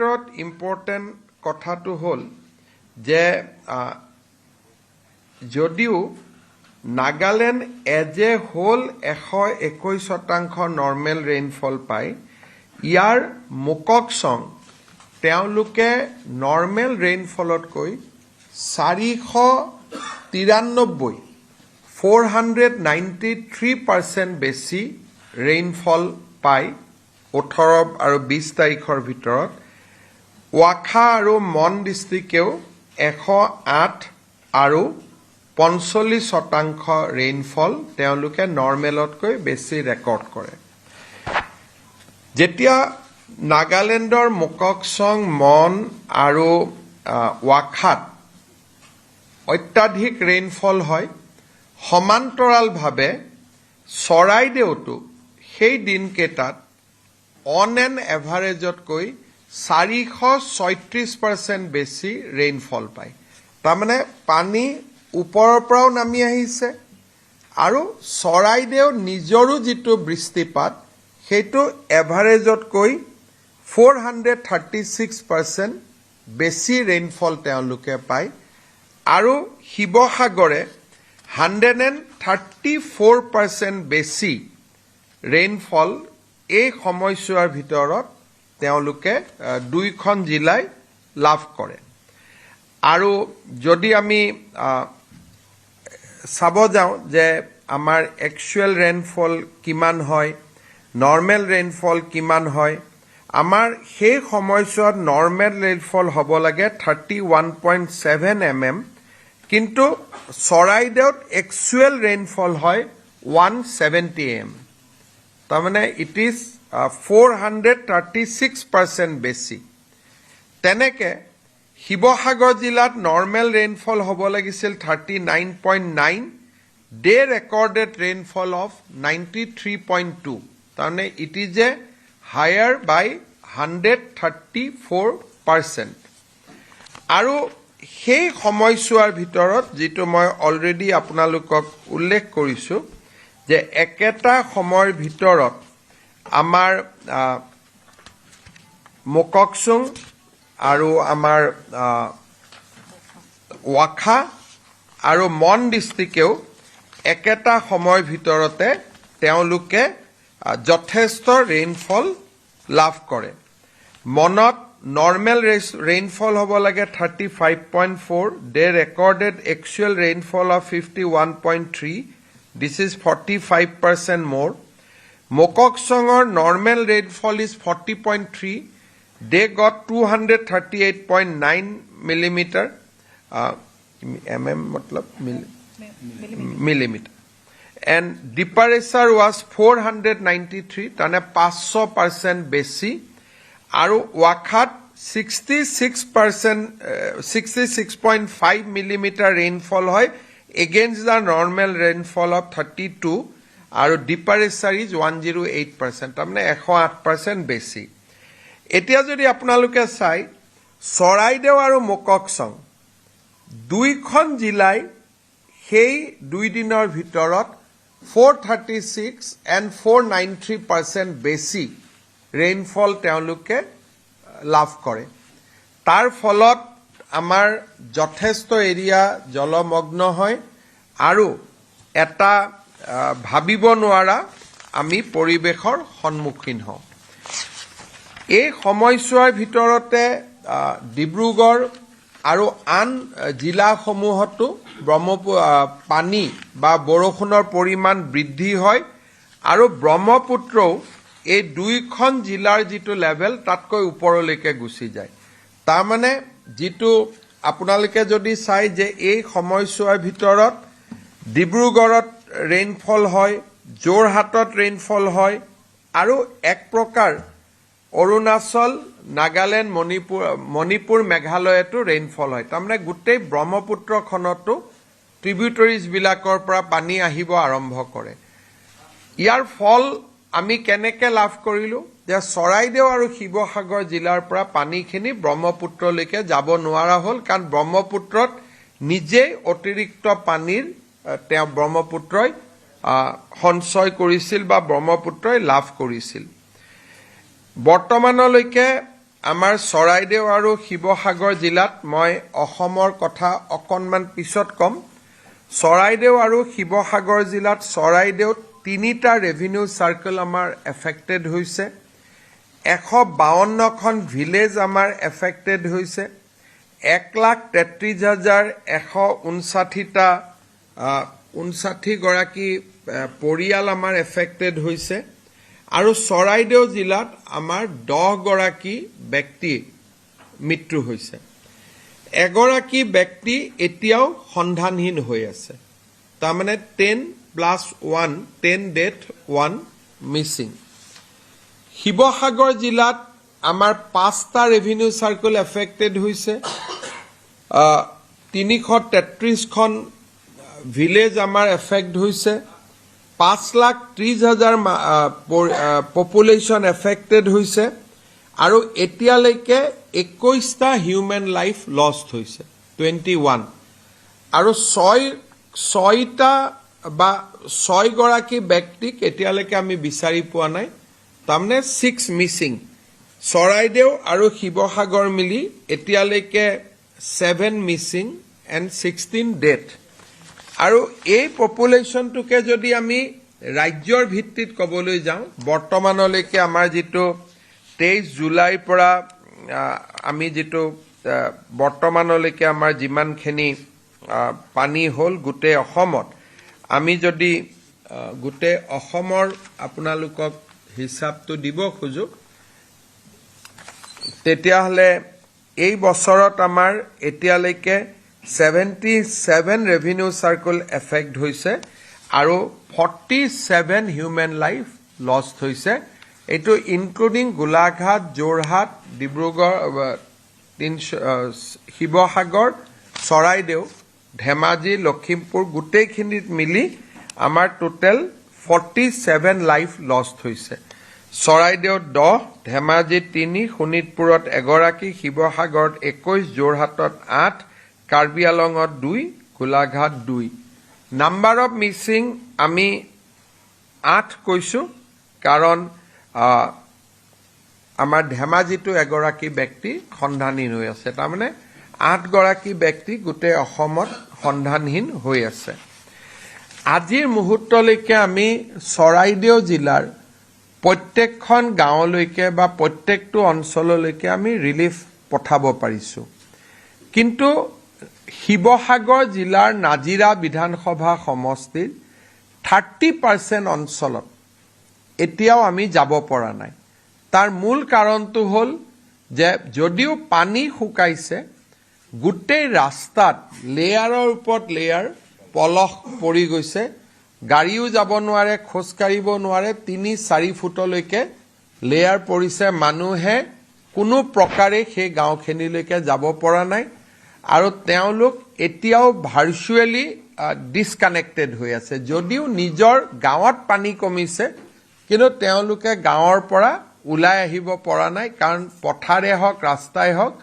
ভিতৰত ইম্পৰ্টেণ্ট কথাটো হ'ল যে যদিও Nagaland as a whole 121% normal rainfall পায়, ইয়াৰ মোককচং তেওঁলোকে নৰ্মেল ৰেইনফলতকৈ 493% বেছি ৰেইনফল পায় 18 আৰু 20 তাৰিখৰ ভিতৰত। ৱাখা আৰু মন ডিষ্ট্ৰিক্টেও 108 আৰু 45% ৰেইনফল তেওঁলোকে নৰ্মেলতকৈ বেছি ৰেকৰ্ড কৰে। যেতিয়া নাগালেণ্ডৰ মোককচং, মন আৰু ৱাখাত অত্যাধিক ৰেইনফল হয়, সমান্তৰালভাৱে চৰাইদেউতো সেই দিনকেইটাত অন এন এভাৰেজতকৈ 436% বেছি ৰেইনফল পায়। তাৰমানে পানী ওপৰৰ পৰাও নামি আহিছে আৰু চৰাইদেউ নিজৰো যিটো বৃষ্টিপাত সেইটো এভাৰেজতকৈ 436% বেছি ৰেইনফল তেওঁলোকে পায়। আৰু শিৱসাগৰে 134% বেছি ৰেইনফল এই সময়ছোৱাৰ ভিতৰত তেওঁলোকে দুইখন জিলাই লাভ কৰে। আৰু যদি আমি চাব যাওঁ যে আমাৰ একচুৱেল ৰেইনফল কিমান হয়, নৰ্মেল ৰেইনফল কিমান হয়, আমাৰ সেই সময়ছোৱাত নৰ্মেল ৰেইনফল হ'ব লাগে 31.7 mm, কিন্তু চৰাইদেউত একচুৱেল ৰেইনফল হয় 170 mm। তাৰমানে ইট ইজ 436% বেছি। তেনেকে শিৱসাগৰ জিলাত নৰ্মেল ৰেইনফল হ'ব লাগিছিল 39.9, দে ৰেকৰ্ডেড ৰেইনফল অফ 93.2। তাৰমানে ইট ইজ এ হায়াৰ বাই 134%। আৰু সেই সময়ছোৱাৰ ভিতৰত যিটো মই অলৰেডি আপোনালোকক উল্লেখ কৰিছোঁ যে একেটা সময়ৰ ভিতৰত আমাৰ মোককচুং আৰু আমাৰ ৱাখা আৰু মন ডিষ্ট্ৰিক্টেও একেটা সময়ৰ ভিতৰতে তেওঁলোকে যথেষ্ট ৰেইনফল লাভ কৰে। মনত নৰ্মেল ৰেইনফল হ'ব লাগে 35.4, they recorded actual rainfall of 51.3, this is 45% মোৰ। মোককচঙৰ normal rainfall is 40.3, they got 238.9 millimeter, matlab millimeter, and temperature was 493, tane 500% besi, aru wakhat 66.5 millimeter rainfall hoy against the normal rainfall of 32, aru temperature is 108%, tamne 108% besi. এতিয়া যদি আপোনালোকে চাই চৰাইদেউ আৰু মোককচং দুইখন জিলাই সেই দুই দিনৰ ভিতৰত 436 and 493% বেছি ৰেইনফল তেওঁলোকে লাভ কৰে। তাৰ ফলত আমাৰ যথেষ্ট এৰিয়া জলমগ্ন হয় আৰু এটা ভাবিব নোৱাৰা আমি পৰিৱেশৰ সন্মুখীন হওঁ। এই সময়ছোৱাৰ ভিতৰতে ডিব্ৰুগড় আৰু আন জিলাসমূহতো পানী বা বৰষুণৰ পৰিমাণ বৃদ্ধি হয় আৰু ব্ৰহ্মপুত্ৰও এই দুইখন জিলাৰ যিটো লেভেল তাতকৈ ওপৰলৈকে গুচি যায়। তাৰমানে যিটো আপোনালোকে যদি চাই যে এই সময়ছোৱাৰ ভিতৰত ডিব্ৰুগড়ত ৰেইনফল হয়, যোৰহাটত ৰেইনফল হয় আৰু এক প্ৰকাৰ অৰুণাচল, নাগালেণ্ড, মণিপুৰ, মেঘালয়তো ৰেইনফল হয়। তাৰমানে গোটেই ব্ৰহ্মপুত্ৰখনতো ট্ৰিবিউটৰিজবিলাকৰ পৰা পানী আহিব আৰম্ভ কৰে। ইয়াৰ ফল আমি কেনেকৈ লাভ কৰিলোঁ যে চৰাইদেউ আৰু শিৱসাগৰ জিলাৰ পৰা পানীখিনি ব্ৰহ্মপুত্ৰলৈকে যাব নোৱাৰা হ'ল, কাৰণ ব্ৰহ্মপুত্ৰত নিজেই অতিৰিক্ত পানীৰ ব্ৰহ্মপুত্ৰই সঞ্চয় কৰিছিল বা ব্ৰহ্মপুত্ৰই লাভ কৰিছিল। বৰ্তমানলৈকে আমাৰ চৰাইদেউ আৰু শিৱসাগৰ জিলাত মই অসমৰ কথা অকণমান পিছত ক'ম। চৰাইদেউ আৰু শিৱসাগৰ জিলাত চৰাইদেউত 3টা ৰেভিনিউ চাৰ্কেল আমাৰ এফেক্টেড হৈছে। 152খন ভিলেজ আমাৰ এফেক্টেড হৈছে। 1,33,159 গৰাকী পৰিয়াল আমাৰ এফেক্টেড হৈছে। আৰু চৰাইদেউ জিলাত আমাৰ 10 গৰাকী ব্যক্তি মৃত্যু হৈছে। এগৰাকী ব্যক্তি এতিয়াও সন্ধানহীন হৈ আছে। তাৰমানে 10 ডেথ 1 মিছিং। শিৱসাগৰ জিলাত আমাৰ 5টা ৰেভিনিউ চাৰ্কেল এফেক্টেড হৈছে। 333খন ভিলেজ আমাৰ এফেক্ট হৈছে। 5,30,000 পপুলেশ্যন এফেক্টেড হৈছে। আৰু এতিয়ালৈকে 21টা হিউমেন লাইফ লষ্ট হৈছে 21। আৰু 6 গৰাকী ব্যক্তিক এতিয়ালৈকে আমি বিচাৰি পোৱা নাই। তাৰমানে 6 মিছিং। চৰাইদেউ আৰু শিৱসাগৰ মিলি এতিয়ালৈকে 7 মিছিং এণ্ড 16 ডেথ। আৰু এই পপুলেশ্যনটোকে যদি আমি ৰাজ্যৰ ভিত্তিত ক'বলৈ যাওঁ, বৰ্তমানলৈকে আমাৰ যিটো 23 জুলাইৰ পৰা আমি যিটো বৰ্তমানলৈকে আমাৰ যিমানখিনি পানী হ'ল গোটেই অসমত, আমি যদি গোটেই অসমৰ আপোনালোকক হিচাপটো দিব খোজো, তেতিয়াহ'লে এই বছৰত আমাৰ এতিয়ালৈকে 77 ৰেভিনিউ চাৰ্কেল এফেক্ট হৈছে আৰু 47 হিউমেন লাইফ লষ্ট হৈছে। এইটো ইনক্লুডিং গোলাঘাট, যোৰহাট, ডিব্ৰুগড়, শিৱসাগৰ, চৰাইদেউ, ধেমাজি, লখিমপুৰ গোটেইখিনিত মিলি আমাৰ টোটেল 47 লাইফ লষ্ট হৈছে। চৰাইদেউত 10, ধেমাজিত 3, শোণিতপুৰত এগৰাকী, শিৱসাগৰত 21, যোৰহাটত 8, কাৰ্বি আলঙত 2, গোলাঘাট 2। নাম্বাৰ অফ মিছিং আমি 8 কৈছোঁ, কাৰণ আমাৰ ধেমাজিতো এগৰাকী ব্যক্তি সন্ধানহীন হৈ আছে। তাৰমানে 8 গৰাকী ব্যক্তি গোটেই অসমত সন্ধানহীন হৈ আছে। আজিৰ মুহূৰ্তলৈকে আমি চৰাইদেউ জিলাৰ প্ৰত্যেকখন গাঁৱলৈকে বা প্ৰত্যেকটো অঞ্চললৈকে আমি ৰিলিফ পঠাব পাৰিছোঁ। কিন্তু শিৱসাগৰ জিলাৰ নাজিৰা বিধানসভা সমষ্টিৰ 30% অঞ্চলত এতিয়াও আমি যাব পৰা নাই। তাৰ মূল কাৰণটো হ'ল যে যদিও পানী শুকাইছে, গোটেই ৰাস্তাত লেয়াৰৰ ওপৰত লেয়াৰ পলস পৰি গৈছে। গাড়ীও যাব নোৱাৰে, খোজকাঢ়িব নোৱাৰে। 3-4 ফুটলৈকে লেয়াৰ পৰিছে। মানুহে কোনো প্ৰকাৰে সেই গাঁওখিনিলৈকে যাব পৰা নাই আৰু তেওঁলোক এতিয়াও ভাৰ্চুৱেলি ডিছকানেক্টেড হৈ আছে। যদিও নিজৰ গাঁৱত পানী কমিছে, কিন্তু তেওঁলোকে গাঁৱৰ পৰা ওলাই আহিব পৰা নাই, কাৰণ পথাৰে হওক, ৰাস্তাই হওক,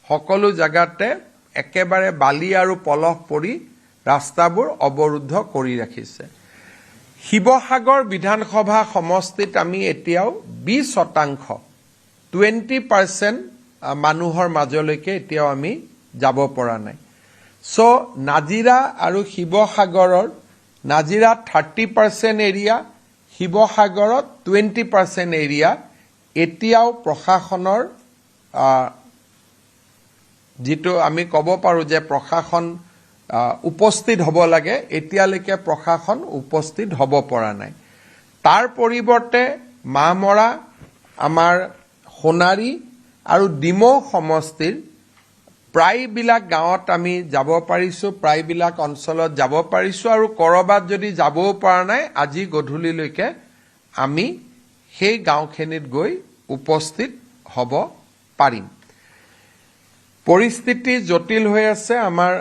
সকলো জেগাতে একেবাৰে বালি আৰু পলস পৰি ৰাস্তাবোৰ অৱৰুদ্ধ কৰি ৰাখিছে। শিৱসাগৰ বিধানসভা সমষ্টিত আমি এতিয়াও 20% 20% মানুহৰ মাজলৈকে এতিয়াও আমি যাব পৰা নাই। চ' নাজিৰা আৰু শিৱসাগৰৰ, নাজিৰাত 30% এৰিয়া, শিৱসাগৰত 20% এৰিয়া এতিয়াও প্ৰশাসনৰ যিটো আমি ক'ব পাৰোঁ যে প্ৰশাসন উপস্থিত হ'ব লাগে, এতিয়ালৈকে প্ৰশাসন উপস্থিত হ'ব পৰা নাই। তাৰ পৰিৱৰ্তে মাহমৰা, আমাৰ সোণাৰী আৰু ডিমৌ সমষ্টিৰ প্ৰায়বিলাক গাঁৱত আমি যাব পাৰিছোঁ, প্ৰায়বিলাক অঞ্চলত যাব পাৰিছোঁ, আৰু ক'ৰবাত যদি যাবও পৰা নাই, আজি গধূলিলৈকে আমি সেই গাঁওখিনিত গৈ উপস্থিত হ'ব পাৰিম। পৰিস্থিতি জটিল হৈ আছে। আমাৰ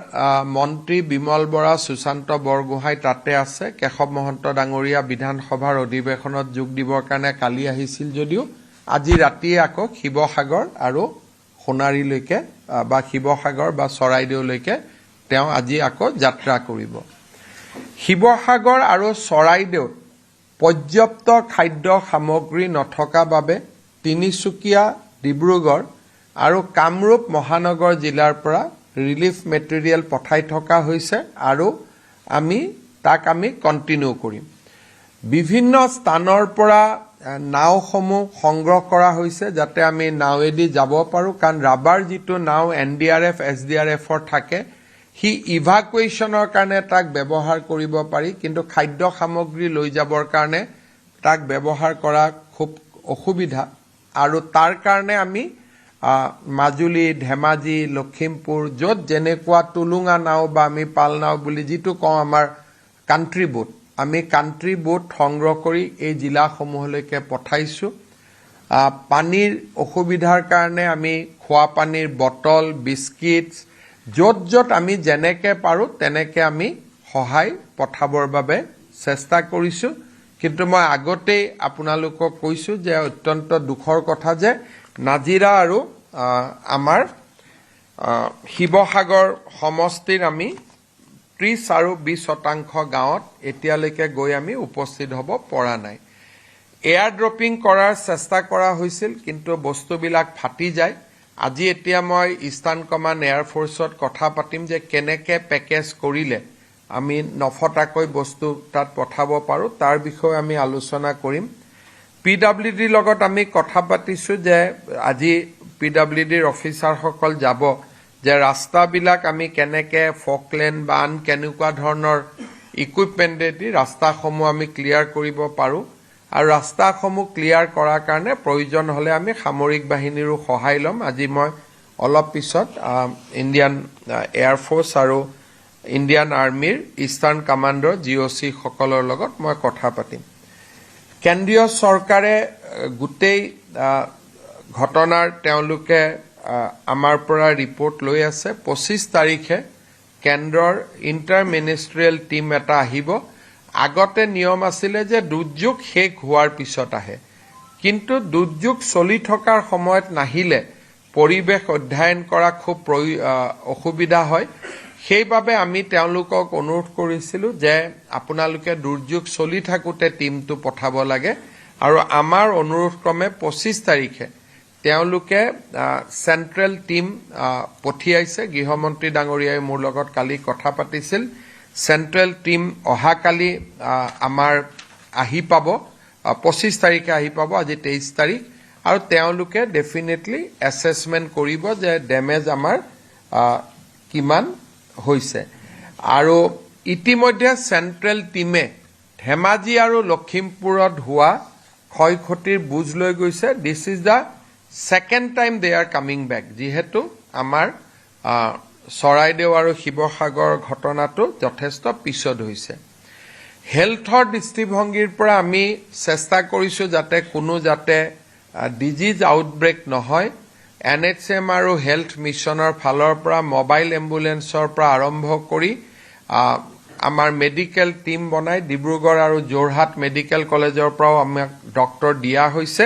মন্ত্ৰী বিমল বৰা, সুশান্ত বৰগোহাঁই তাতে আছে। কেশৱ মহন্ত ডাঙৰীয়া বিধানসভাৰ অধিৱেশনত যোগ দিবৰ কাৰণে কালি আহিছিল যদিও আজি ৰাতিয়ে আকৌ শিৱসাগৰ আৰু সোণাৰীলৈকে বা শিৱসাগৰ বা চৰাইদেউলৈকে তেওঁ আজি আকৌ যাত্ৰা কৰিব। শিৱসাগৰ আৰু চৰাইদেউত পৰ্যাপ্ত খাদ্য সামগ্ৰী নথকা বাবে তিনিচুকীয়া, ডিব্ৰুগড় আৰু কামৰূপ মহানগৰ জিলাৰ পৰা ৰিলিফ মেটেৰিয়েল পঠাই থকা হৈছে আৰু আমি কন্টিনিউ কৰিম। বিভিন্ন স্থানৰ পৰা নাওসমূহ সংগ্ৰহ কৰা হৈছে যাতে আমি নাওৱেদি যাব পাৰোঁ, কাৰণ ৰাবাৰ যিটো নাও NDRF SDRFৰ থাকে সি ইভাকুৱেশ্যনৰ কাৰণে তাক ব্যৱহাৰ কৰিব পাৰি, কিন্তু খাদ্য সামগ্ৰী লৈ যাবৰ কাৰণে তাক ব্যৱহাৰ কৰা খুব অসুবিধা, আৰু তাৰ কাৰণে আমি মাজুলী, ধেমাজি, লখিমপুৰ য'ত যেনেকুৱা টুলুঙা নাও বা আমি পাল নাও বুলি যিটো কওঁ আমাৰ কাণ্ট্ৰি বোট, আমি কাণ্ট্ৰি বোট সংগ্ৰহ কৰি এই জিলাসমূহলৈকে পঠাইছোঁ। পানীৰ অসুবিধাৰ কাৰণে আমি খোৱা পানীৰ বটল, বিস্কিটছ য'ত য'ত আমি যেনেকে পাৰোঁ তেনেকে আমি সহায় পঠাবৰ বাবে চেষ্টা কৰিছোঁ। কিন্তু মই আগতেই আপোনালোকক কৈছোঁ যে অত্যন্ত দুখৰ কথা যে নাজিৰা আৰু আমাৰ শিৱসাগৰ সমষ্টিৰ আমি 30 আৰু 20% গাঁৱত এতিয়ালৈকে গৈ আমি উপস্থিত হ'ব পৰা নাই। এয়াৰ ড্ৰপিং কৰাৰ চেষ্টা কৰা হৈছিল, কিন্তু বস্তুবিলাক ফাটি যায়। আজি এতিয়া মই ইষ্টাৰ্ণ কমাণ্ড এয়াৰফ'ৰ্চত কথা পাতিম যে কেনেকৈ পেকেজ কৰিলে আমি নফটাকৈ বস্তু তাত পঠাব পাৰোঁ, তাৰ বিষয়ে আমি আলোচনা কৰিম। PWDৰ লগত আমি কথা পাতিছোঁ যে আজি PWDৰ অফিচাৰসকল যাব যে ৰাস্তাবিলাক আমি কেনেকৈ ফকলেন বা আন কেনেকুৱা ধৰণৰ ইকুইপমেণ্টেদি ৰাস্তাসমূহ আমি ক্লিয়াৰ কৰিব পাৰোঁ, আৰু ৰাস্তাসমূহ ক্লিয়াৰ কৰাৰ কাৰণে প্ৰয়োজন হ'লে আমি সামৰিক বাহিনীৰো সহায় ল'ম। আজি মই অলপ পিছত ইণ্ডিয়ান এয়াৰফ'ৰ্চ আৰু ইণ্ডিয়ান আৰ্মিৰ ইষ্টাৰ্ণ কামাণ্ডৰ GOC সকলৰ লগত মই কথা পাতিম। কেন্দ্ৰীয় চৰকাৰে গোটেই ঘটনাৰ তেওঁলোকে আমাৰ পৰা ৰিপৰ্ট লৈ আছে। 25 তাৰিখে কেন্দ্ৰৰ ইণ্টাৰ মিনিষ্ট্ৰিয়েল টীম এটা আহিব। আগতে নিয়ম আছিলে যে দুৰ্যোগ শেষ হোৱাৰ পিছত আহে, কিন্তু দুৰ্যোগ চলি থকাৰ সময়ত নাহিলে পৰিৱেশ অধ্যয়ন কৰা খুব অসুবিধা হয়। সেইবাবে আমি তেওঁলোকক অনুৰোধ কৰিছিলোঁ যে আপোনালোকে দুৰ্যোগ চলি থাকোঁতে টীমটো পঠাব লাগে, আৰু আমাৰ অনুৰোধ ক্ৰমে 25 তাৰিখে তেওঁলোকে চেণ্ট্ৰেল টীম পঠিয়াইছে। গৃহমন্ত্ৰী ডাঙৰীয়াই মোৰ লগত কালি কথা পাতিছিল। চেণ্ট্ৰেল টীম অহাকালি আমাৰ আহি পাব, 25 তাৰিখে আহি পাব, আজি 23 তাৰিখ, আৰু তেওঁলোকে ডেফিনেটলি এছেছমেণ্ট কৰিব যে ডেমেজ আমাৰ কিমান হৈছে। আৰু ইতিমধ্যে চেণ্ট্ৰেল টীমে ধেমাজি আৰু লখিমপুৰত হোৱা ক্ষয় ক্ষতিৰ বুজ লৈ গৈছে। This is the second time they are coming back, যিহেতু আমাৰ চৰাইদেউ আৰু শিৱসাগৰ ঘটনাটো যথেষ্ট পিছত হৈছে। হেল্থৰ দৃষ্টিভংগীৰ পৰা আমি চেষ্টা কৰিছোঁ যাতে কোনো ডিজিজ আউটব্ৰেক নহয়। NHM আৰু হেল্থ মিছনৰ ফালৰ পৰা মোবাইল এম্বুলেন্সৰ পৰা আৰম্ভ কৰি আমাৰ মেডিকেল টীম বনাই ডিব্ৰুগড় আৰু যোৰহাট মেডিকেল কলেজৰ পৰাও আমাক ডক্টৰ দিয়া হৈছে,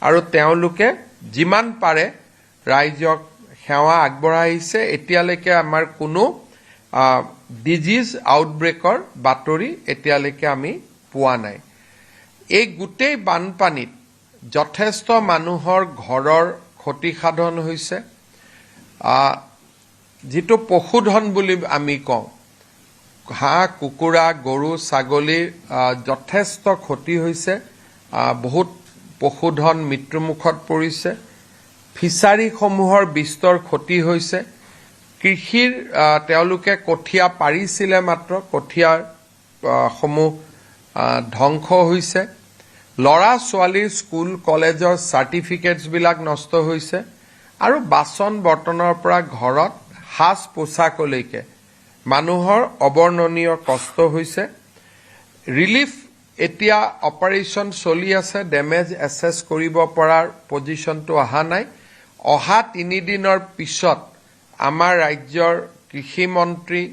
আৰু তেওঁলোকে যিমান পাৰে ৰাইজক সেৱা আগবঢ়াইছে। এতিয়ালৈকে আমাৰ কোনো ডিজিজ আউটব্ৰেকৰ বাতৰি এতিয়ালৈকে আমি পোৱা নাই। এই গোটেই বানপানীত যথেষ্ট মানুহৰ ঘৰৰ ক্ষতিসাধন হৈছে। যিটো পশুধন বুলি আমি কওঁ, হাঁহ, কুকুৰা, গৰু, ছাগলীৰ যথেষ্ট ক্ষতি হৈছে। বহুত পশুধন মৃত্যুমুখত পৰিছে। ফিছাৰীসমূহৰ বিস্তৰ ক্ষতি হৈছে। কৃষিৰ তেওঁলোকে কঠীয়া পাৰিছিলে, মাত্ৰ কঠীয়াৰ সমূহ ধ্বংস হৈছে। ল'ৰা ছোৱালীৰ স্কুল কলেজৰ চাৰ্টিফিকেটছবিলাক নষ্ট হৈছে, আৰু বাচন বৰ্তনৰ পৰা ঘৰত সাজ পোছাকলৈকে মানুহৰ অৱৰ্ণনীয় কষ্ট হৈছে। ৰিলিফ এতিয়া অপাৰেশ্যন চলি আছে। ডেমেজ এছেছ কৰিব পৰাৰ পজিশ্যনটো অহা নাই। অহা 3 দিনৰ পিছত আমাৰ ৰাজ্যৰ কৃষিমন্ত্ৰী,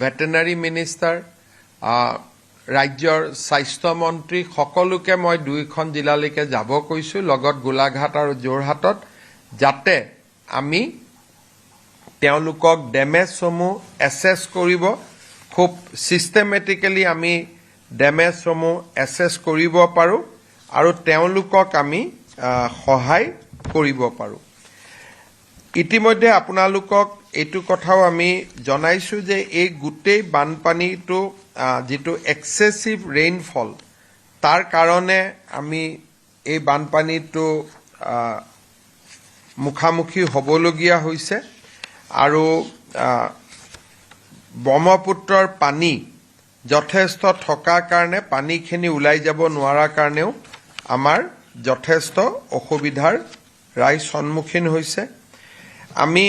ভেটেনাৰী মিনিষ্টাৰ, ৰাজ্যৰ স্বাস্থ্যমন্ত্ৰী সকলোকে মই 2খন জিলালৈকে যাব কৈছোঁ, লগত গোলাঘাট আৰু যোৰহাটত, যাতে আমি তেওঁলোকক ডেমেজসমূহ এছেছ কৰিব, খুব ছিষ্টেমেটিকেলি আমি ডেমেজসমূহ এছেছ কৰিব পাৰোঁ আৰু তেওঁলোকক আমি সহায় কৰিব পাৰোঁ। ইতিমধ্যে আপোনালোকক এইটো কথাও আমি জনাইছোঁ যে এই গোটেই বানপানীটো যিটো এক্সেছিভ ৰেইনফল তাৰ কাৰণে আমি এই বানপানীটো মুখামুখি হ'বলগীয়া হৈছে আৰু ব্ৰহ্মপুত্ৰৰ পানী যথেষ্ট থকাৰ কাৰণে পানীখিনি ওলাই যাব নোৱাৰাৰ কাৰণেও আমাৰ যথেষ্ট অসুবিধাৰ ৰাইজ সন্মুখীন হৈছে আমি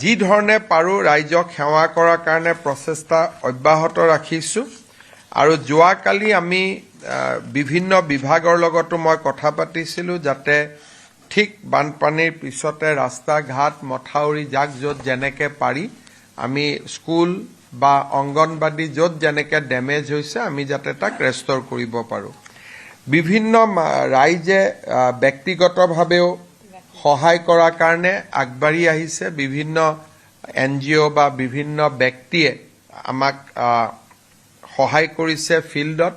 যি ধৰণে পাৰোঁ ৰাইজক সেৱা কৰাৰ কাৰণে প্ৰচেষ্টা অব্যাহত ৰাখিছোঁ আৰু যোৱাকালি আমি বিভিন্ন বিভাগৰ লগতো মই কথা পাতিছিলোঁ যাতে ঠিক বানপানীৰ পিছতে ৰাস্তা ঘাট মথাউৰি যাক য'ত যেনেকৈ পাৰি আমি স্কুল বা অংগনবাদী য'ত যেনেকৈ ডেমেজ হৈছে আমি যাতে তাক ৰেষ্ট'ৰ কৰিব পাৰোঁ বিভিন্ন ৰাইজে ব্যক্তিগতভাৱেও সহায় কৰাৰ কাৰণে আগবাঢ়ি আহিছে বিভিন্ন NGO বা বিভিন্ন ব্যক্তিয়ে আমাক সহায় কৰিছে ফিল্ডত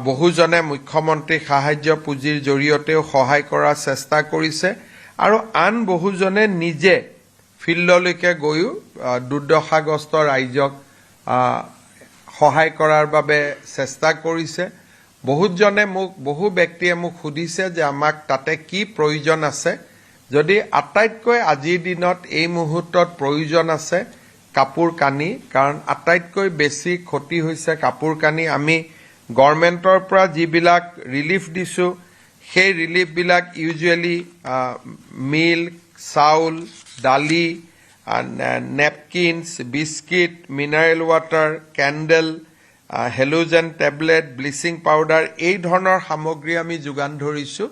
বহুজনে মুখ্যমন্ত্ৰী সাহায্য পুঁজিৰ জৰিয়তেও সহায় কৰাৰ চেষ্টা কৰিছে আৰু আন বহুজনে নিজে ফিল্ডলৈকে গৈও দুৰ্দশাগ্ৰস্ত ৰাইজক সহায় কৰাৰ বাবে চেষ্টা কৰিছে বহু ব্যক্তিয়ে মোক সুধিছে যে আমাক তাতে কি প্ৰয়োজন আছে যদি আটাইতকৈ আজিৰ দিনত এই মুহূৰ্তত প্ৰয়োজন আছে কাপোৰ কানি কাৰণ আটাইতকৈ বেছি ক্ষতি হৈছে কাপোৰ কানি আমি গভৰ্ণমেণ্টৰ পৰা যিবিলাক ৰিলিফ দিছোঁ সেই ৰিলিফবিলাক ইউজুৱেলি মিল্ক চাউল দালি napkins biscuit mineral water candle halogen tablet bleaching powder এই ধৰণৰ সামগ্ৰী আমি যোগান ধৰিছোঁ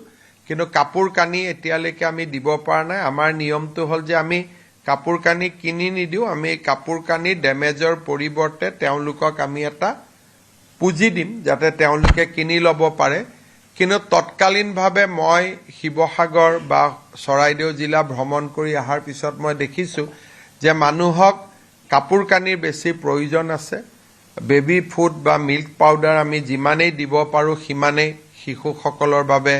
কিন্তু কাপোৰ কানি এতিয়ালৈকে আমি দিব পৰা নাই আমাৰ নিয়মটো হ'ল যে আমি কাপোৰ কানি কিনি নিদিওঁ আমি কাপোৰ কানি ডেমেজৰ পৰিৱৰ্তে তেওঁলোকক আমি এটা পুঁজি দিম যাতে তেওঁলোকে কিনি ল'ব পাৰে কিন্তু তৎকালীনভাৱে মই শিৱসাগৰ বা চৰাইদেউ জিলা ভ্ৰমণ কৰি অহাৰ পিছত মই দেখিছোঁ যে মানুহক কাপোৰ কানিৰ বেছি প্ৰয়োজন আছে বেবী ফুড বা মিল্ক পাউডাৰ আমি যিমানেই দিব পাৰোঁ সিমানেই শিশুসকলৰ বাবে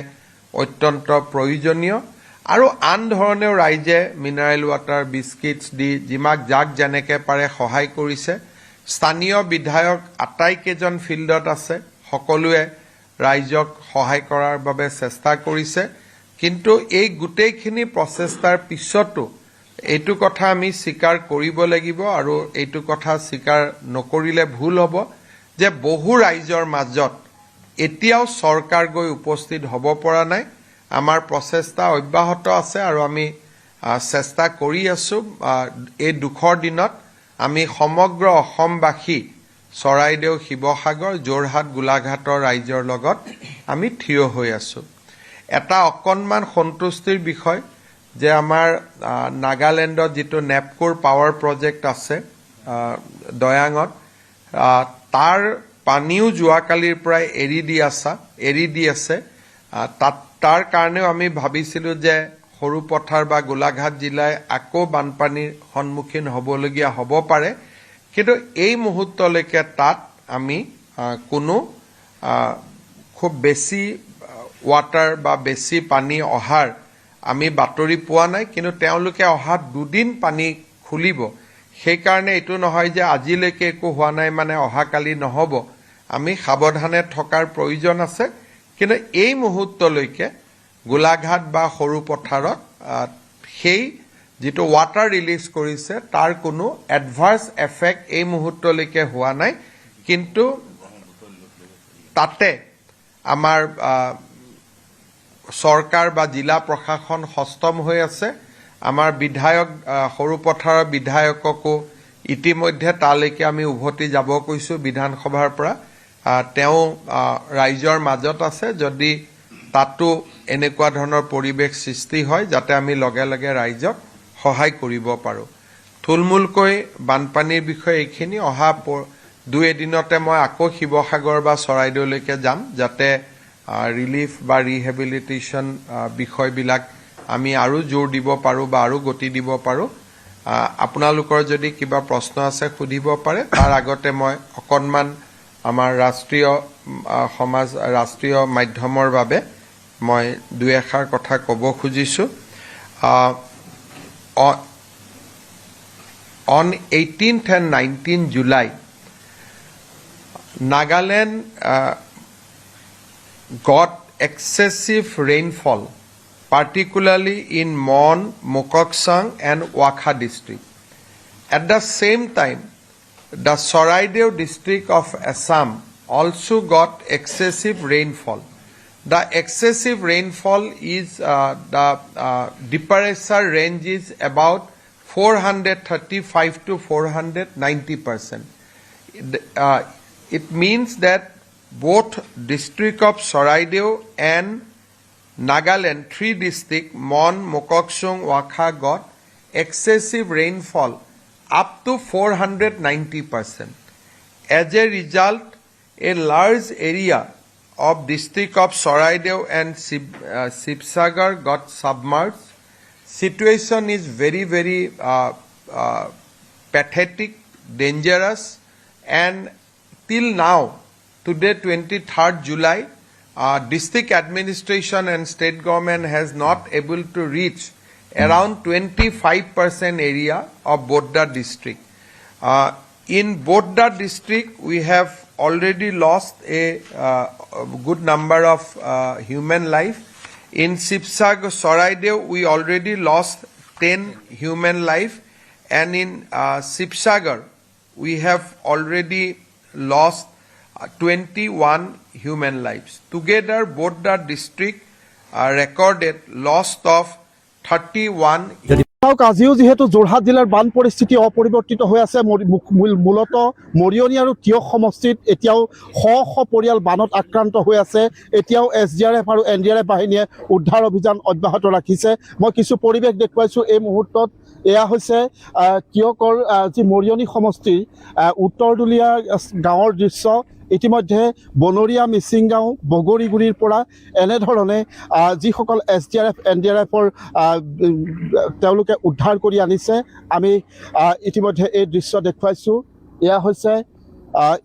অত্যন্ত প্ৰয়োজনীয় আৰু আন ধৰণেও ৰাইজে মিনাৰেল ৱাটাৰ বিস্কিটছ দি যাক যেনেকৈ পাৰে সহায় কৰিছে স্থানীয় বিধায়ক আটাইকেইজন ফিল্ডত আছে সকলোৱে ৰাইজক সহায় কৰাৰ বাবে চেষ্টা কৰিছে কিন্তু এই গোটেইখিনি প্ৰচেষ্টাৰ পিছতো এইটো কথা আমি স্বীকাৰ কৰিব লাগিব আৰু এইটো কথা স্বীকাৰ নকৰিলে ভুল হ'ব যে বহু ৰাইজৰ মাজত এতিয়াও চৰকাৰ গৈ উপস্থিত হ'ব পৰা নাই আমাৰ প্ৰচেষ্টা অব্যাহত আছে আৰু আমি চেষ্টা কৰি আছোঁ এই দুখৰ দিনত আমি সমগ্ৰ অসমবাসী চৰাইদেউ শিৱসাগৰ যোৰহাট গোলাঘাটৰ ৰাইজৰ লগত আমি থিয় হৈ আছোঁ এটা অকণমান সন্তুষ্টিৰ বিষয় যে আমাৰ নাগালেণ্ডত যিটো নেপকোৰ পাৱাৰ প্ৰজেক্ট আছে দয়াঙত তাৰ পানীও যোৱাকালিৰ পৰাই এৰি দি আছে তাৰ কাৰণেও আমি ভাবিছিলোঁ যে সৰুপথাৰ বা গোলাঘাট জিলাই আকৌ বানপানীৰ সন্মুখীন হ'বলগীয়া হ'ব পাৰে কিন্তু এই মুহূৰ্তলৈকে তাত আমি কোনো খুব বেছি ৱাটাৰ বা বেছি পানী অহাৰ আমি বাতৰি পোৱা নাই কিন্তু তেওঁলোকে অহা দুদিন পানী খুলিব সেইকাৰণে এইটো নহয় যে আজিলৈকে একো হোৱা নাই মানে অহাকালি নহ'ব আমি সাৱধানে থকাৰ প্ৰয়োজন আছে কিন্তু এই মুহূৰ্তলৈকে গোলাঘাট বা সৰুপথাৰত সেই যিটো ৱাটাৰ ৰিলিজ কৰিছে তাৰ কোনো এডভাৰ্ছ এফেক্ট এই মুহূৰ্তলৈকে হোৱা নাই কিন্তু তাতে আমাৰ চৰকাৰ বা জিলা প্ৰশাসন সষ্টম হৈ আছে আমাৰ বিধায়ক সৰুপথাৰৰ বিধায়ককো ইতিমধ্যে তালৈকে আমি উভতি যাব কৈছোঁ বিধানসভাৰ পৰা তেওঁ ৰাইজৰ মাজত আছে যদি তাতো এনেকুৱা ধৰণৰ পৰিৱেশ সৃষ্টি হয় যাতে আমি লগে লগে ৰাইজক সহায় কৰিব পাৰোঁ থুলমূলকৈ বানপানীৰ বিষয়ে এইখিনি অহা দুই এদিনতে মই আকৌ শিৱসাগৰ বা চৰাইদেউলৈকে যাম যাতে ৰিলিফ বা ৰিহেবিলিটেশ্যন বিষয়বিলাক আমি আৰু জোৰ দিব পাৰোঁ বা আৰু গতি দিব পাৰোঁ আপোনালোকৰ যদি কিবা প্ৰশ্ন আছে সুধিব পাৰে তাৰ আগতে মই অকণমান আমাৰ ৰাষ্ট্ৰীয় মাধ্যমৰ বাবে মই দুই এষাৰ কথা ক'ব খুজিছোঁ on 18th and 19th July, Nagaland got excessive rainfall, particularly in Mon, Mokoksang and Wakha district. At the same time, the Saraideo district of Assam also got excessive rainfall. The excessive rainfall is the temperature range is about 435 to 490%. It means that both district of Saraideo and Nagaland, 3 districts, Mon, Mokoksung, Wakha got excessive rainfall up to 490%. As a result, a large area of district of Saraideo and Sibsagar got submerged. Situation is very, very pathetic, dangerous, and till now, today 23rd July, district administration and state government has not able to reach around 25% area of Bodda district. In Bodda district, we have already lost a good number of human life. In Sibsagar, Saraideo, we already lost 10 human life, and in Sibsagar, we have already lost 21 human lives. Together, Bodda district recorded loss of 31. আজিও যেহেতু যোৰহাট জিলাৰ বান পৰিস্থিতি অপৰিৱৰ্তিত হৈ আছে মূলত মৰিয়নি আৰু তিয়ক সমষ্টিত এতিয়াও শ শ পৰিয়াল বানত আক্ৰান্ত হৈ আছে এতিয়াও SDRF আৰু NDRF বাহিনীয়ে উদ্ধাৰ অভিযান অব্যাহত ৰাখিছে মই কিছু পৰিৱেশ দেখুৱাইছো এই মুহূৰ্তত এয়া হৈছে তিয়কৰ যি মৰিয়নি সমষ্টিৰ উত্তৰদুলীয়া গাঁৱৰ দৃশ্য ইতিমধ্যে বনৰীয়া মিচিংগাঁও বগৰীগুৰিৰ পৰা এনেধৰণে যিসকল SDRF NDRFৰ তেওঁলোকে উদ্ধাৰ কৰি আনিছে আমি ইতিমধ্যে এই দৃশ্য দেখুৱাইছোঁ এয়া হৈছে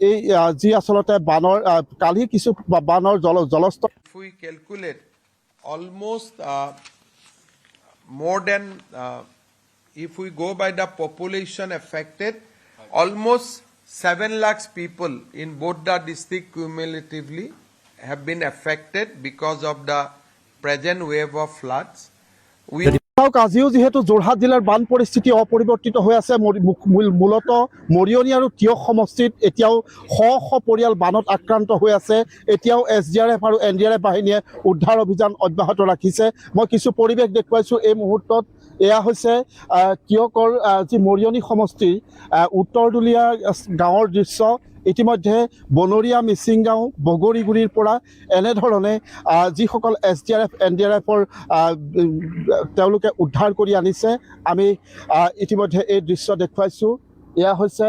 এই যি আচলতে বানৰ কালি কিছু বানৰ জলস্তৰ If we calculate almost more than if we go by the population affected, almost 7 lakhs people in Bodda district cumulatively have been affected because of the present wave of floods. আজিও যেহেতু যোৰহাট জিলাৰ বান পৰিস্থিতি অপৰিৱৰ্তিত হৈ আছে মূলত মৰিয়নি আৰু তিয়ক সমষ্টিত এতিয়াও শ শ পৰিয়াল বানত আক্ৰান্ত হৈ আছে এতিয়াও SDRF আৰু NDRF বাহিনীয়ে উদ্ধাৰ অভিযান অব্যাহত ৰাখিছে মই কিছু পৰিৱেশ দেখুৱাইছোঁ এই মুহূৰ্তত এয়া হৈছে তিয়কৰ যি মৰিয়নি সমষ্টিৰ উত্তৰদুলীয়া গাঁৱৰ দৃশ্য ইতিমধ্যে বনৰীয়া মিচিংগাঁও বগৰীগুৰিৰ পৰা এনেধৰণে যিসকল SDRF NDRFৰ তেওঁলোকে উদ্ধাৰ কৰি আনিছে আমি ইতিমধ্যে এই দৃশ্য দেখুৱাইছোঁ এয়া হৈছে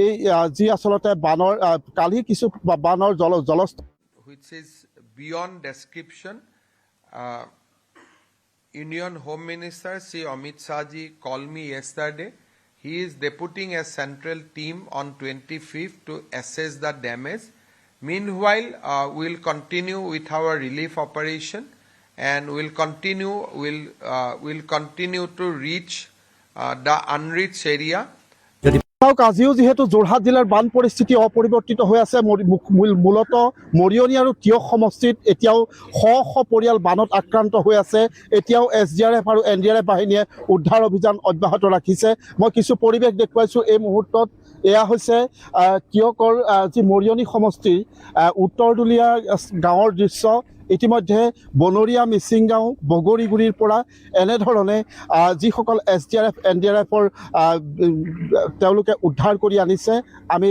এই যি আচলতে বানৰ কালি কিছু বানৰ জলস্তৰ which is beyond description. Union Home Minister Sri Amit Shah ji called me yesterday. He is deputing a central team on 25th to assess the damage. Meanwhile, we'll continue with our relief operation and we'll continue to reach the unreached area. আজিও যেহেতু যোৰহাট জিলাৰ বান পৰিস্থিতি অপৰিৱৰ্তিত হৈ আছে মূলত মৰিয়নি আৰু তিয়ক সমষ্টিত এতিয়াও শ শ পৰিয়াল বানত আক্ৰান্ত হৈ আছে এতিয়াও SDRF আৰু NDRF বাহিনীয়ে উদ্ধাৰ অভিযান অব্যাহত ৰাখিছে মই কিছু পৰিৱেশ দেখুৱাইছোঁ এই মুহূৰ্তত এয়া হৈছে তিয়কৰ যি মৰিয়নি সমষ্টিৰ উত্তৰদুলীয়া গাঁৱৰ দৃশ্য ইতিমধ্যে বনৰীয়া মিচিংগাঁও বগৰীগুৰিৰ পৰা এনেধৰণে যিসকল SDRF NDRFৰ তেওঁলোকে উদ্ধাৰ কৰি আনিছে আমি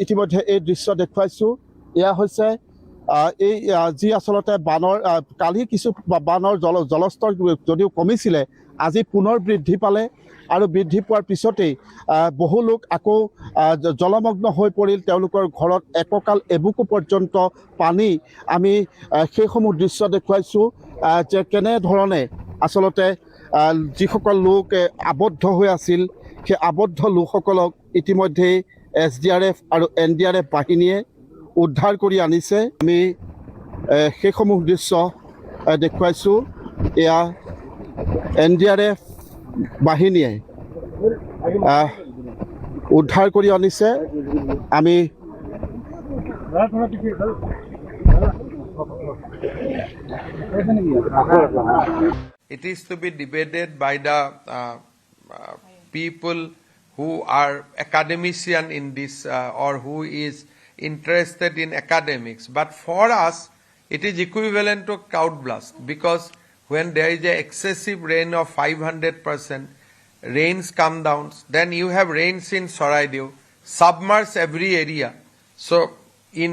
ইতিমধ্যে এই দৃশ্য দেখুৱাইছোঁ এয়া হৈছে এই যি আচলতে বানৰ কালি কিছু বানৰ জলস্তৰ যদিও কমিছিলে আজি পুনৰ বৃদ্ধি পালে আৰু বৃদ্ধি পোৱাৰ পিছতেই বহু লোক আকৌ জলমগ্ন হৈ পৰিল তেওঁলোকৰ ঘৰত এককাল এবুকু পৰ্যন্ত পানী আমি সেইসমূহ দৃশ্য দেখুৱাইছোঁ যে কেনেধৰণে আচলতে যিসকল লোক আবদ্ধ হৈ আছিল সেই আবদ্ধ লোকসকলক ইতিমধ্যে SDRF আৰু NDRF বাহিনীয়ে উদ্ধাৰ কৰি আনিছে আমি সেইসমূহ দৃশ্য দেখুৱাইছোঁ এয়া NDRF বাহিনীয়ে উদ্ধাৰ কৰি আনিছে। আমি It is to be debated by the people who are academician in this or who is interested in academics. But for us, it is equivalent to cloud blast, because when there is a excessive rain of 500%, rains come down, then you have rains in Soraideo, submerge every area. So in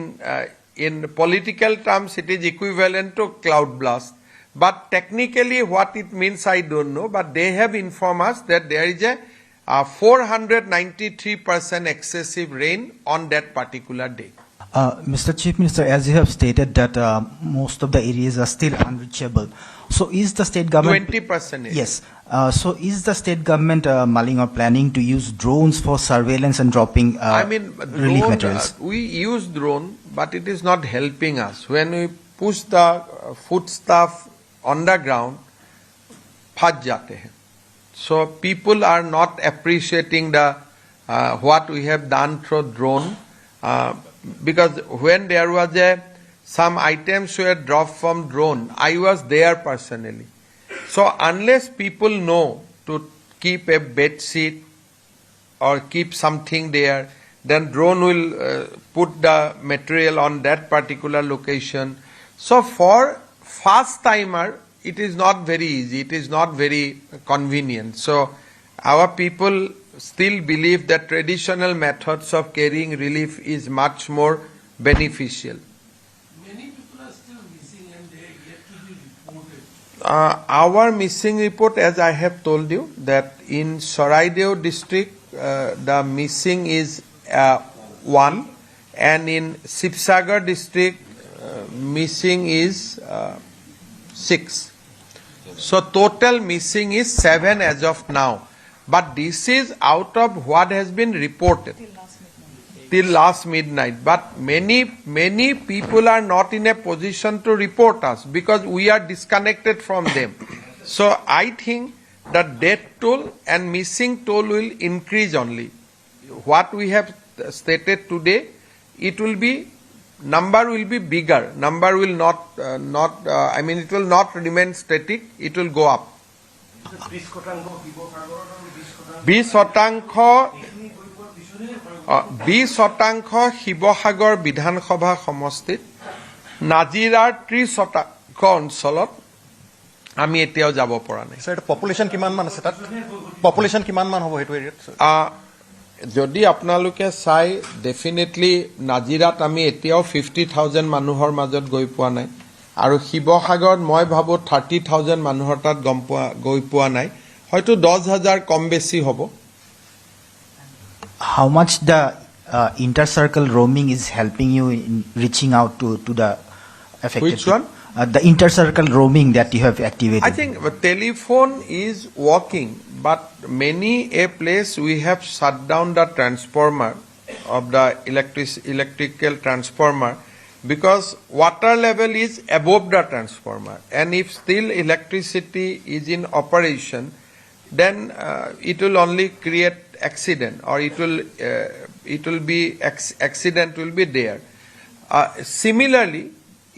political terms, it is equivalent to cloud blast. But technically what it means, I don't know. But they have informed us that there is a 493% excessive rain on that particular day. Mr. Chief Minister, as you have stated that most of the areas are still unreachable. So is the state government... 20%. Yes. So is the state government mulling or planning to use drones for surveillance and dropping relief drone, materials? we use drone, but it is not helping us. When we push the foodstuff on the ground, phaj jate hain. So people are not appreciating the what we have done through drone, because when there was some items were dropped from drone, I was there personally. So unless people know to keep a bed sheet or keep something there, then drone will put the material on that particular location. So for first timer, it is not very easy. It is not very convenient. So our people still believe that traditional methods of carrying relief is much more beneficial. Many people are still missing and they are yet to be reported. Our missing report, as I have told you, that in Soraideo district, the missing is 1, and in Sibsagar district, missing is 6. So total missing is 7 as of now. But this is out of what has been reported till last midnight. But many people are not in a position to report us because we are disconnected from them. So I think the death toll and missing toll will increase only. What we have stated today, it will be, number will be bigger. Number will not, it will not remain static. It will go up. 20% Sivasagar বিধানসভা সমষ্টিত, নাজিৰাৰ 30% অঞ্চলত আমি এতিয়াও যাব পৰা নাই। Sir population কিমান মান আছে তাত? পপুলেশন কিমান মান হ'ব হেতু এৰিয়াত? যদি আপোনালোকে চাই, ডেফিনেটলি নাজিৰাত আমি এতিয়াও 50,000 মানুহৰ মাজত গৈ পোৱা নাই, আৰু শিৱসাগৰত মই ভাবোঁ 30,000 মানুহৰ তাত গৈ পোৱা নাই, হয়তো 10,000 কম বেছি হ'ব। How much the inter-circle roaming is helping you in reaching out to the affected? Which one? The inter-circle roaming that you have activated. I think telephone is working, but many a place we have shut down the transformer of the electrical transformer, because water level is above the transformer, and if still electricity is in operation, then it will only create accident, or it will be accident will be there. Similarly,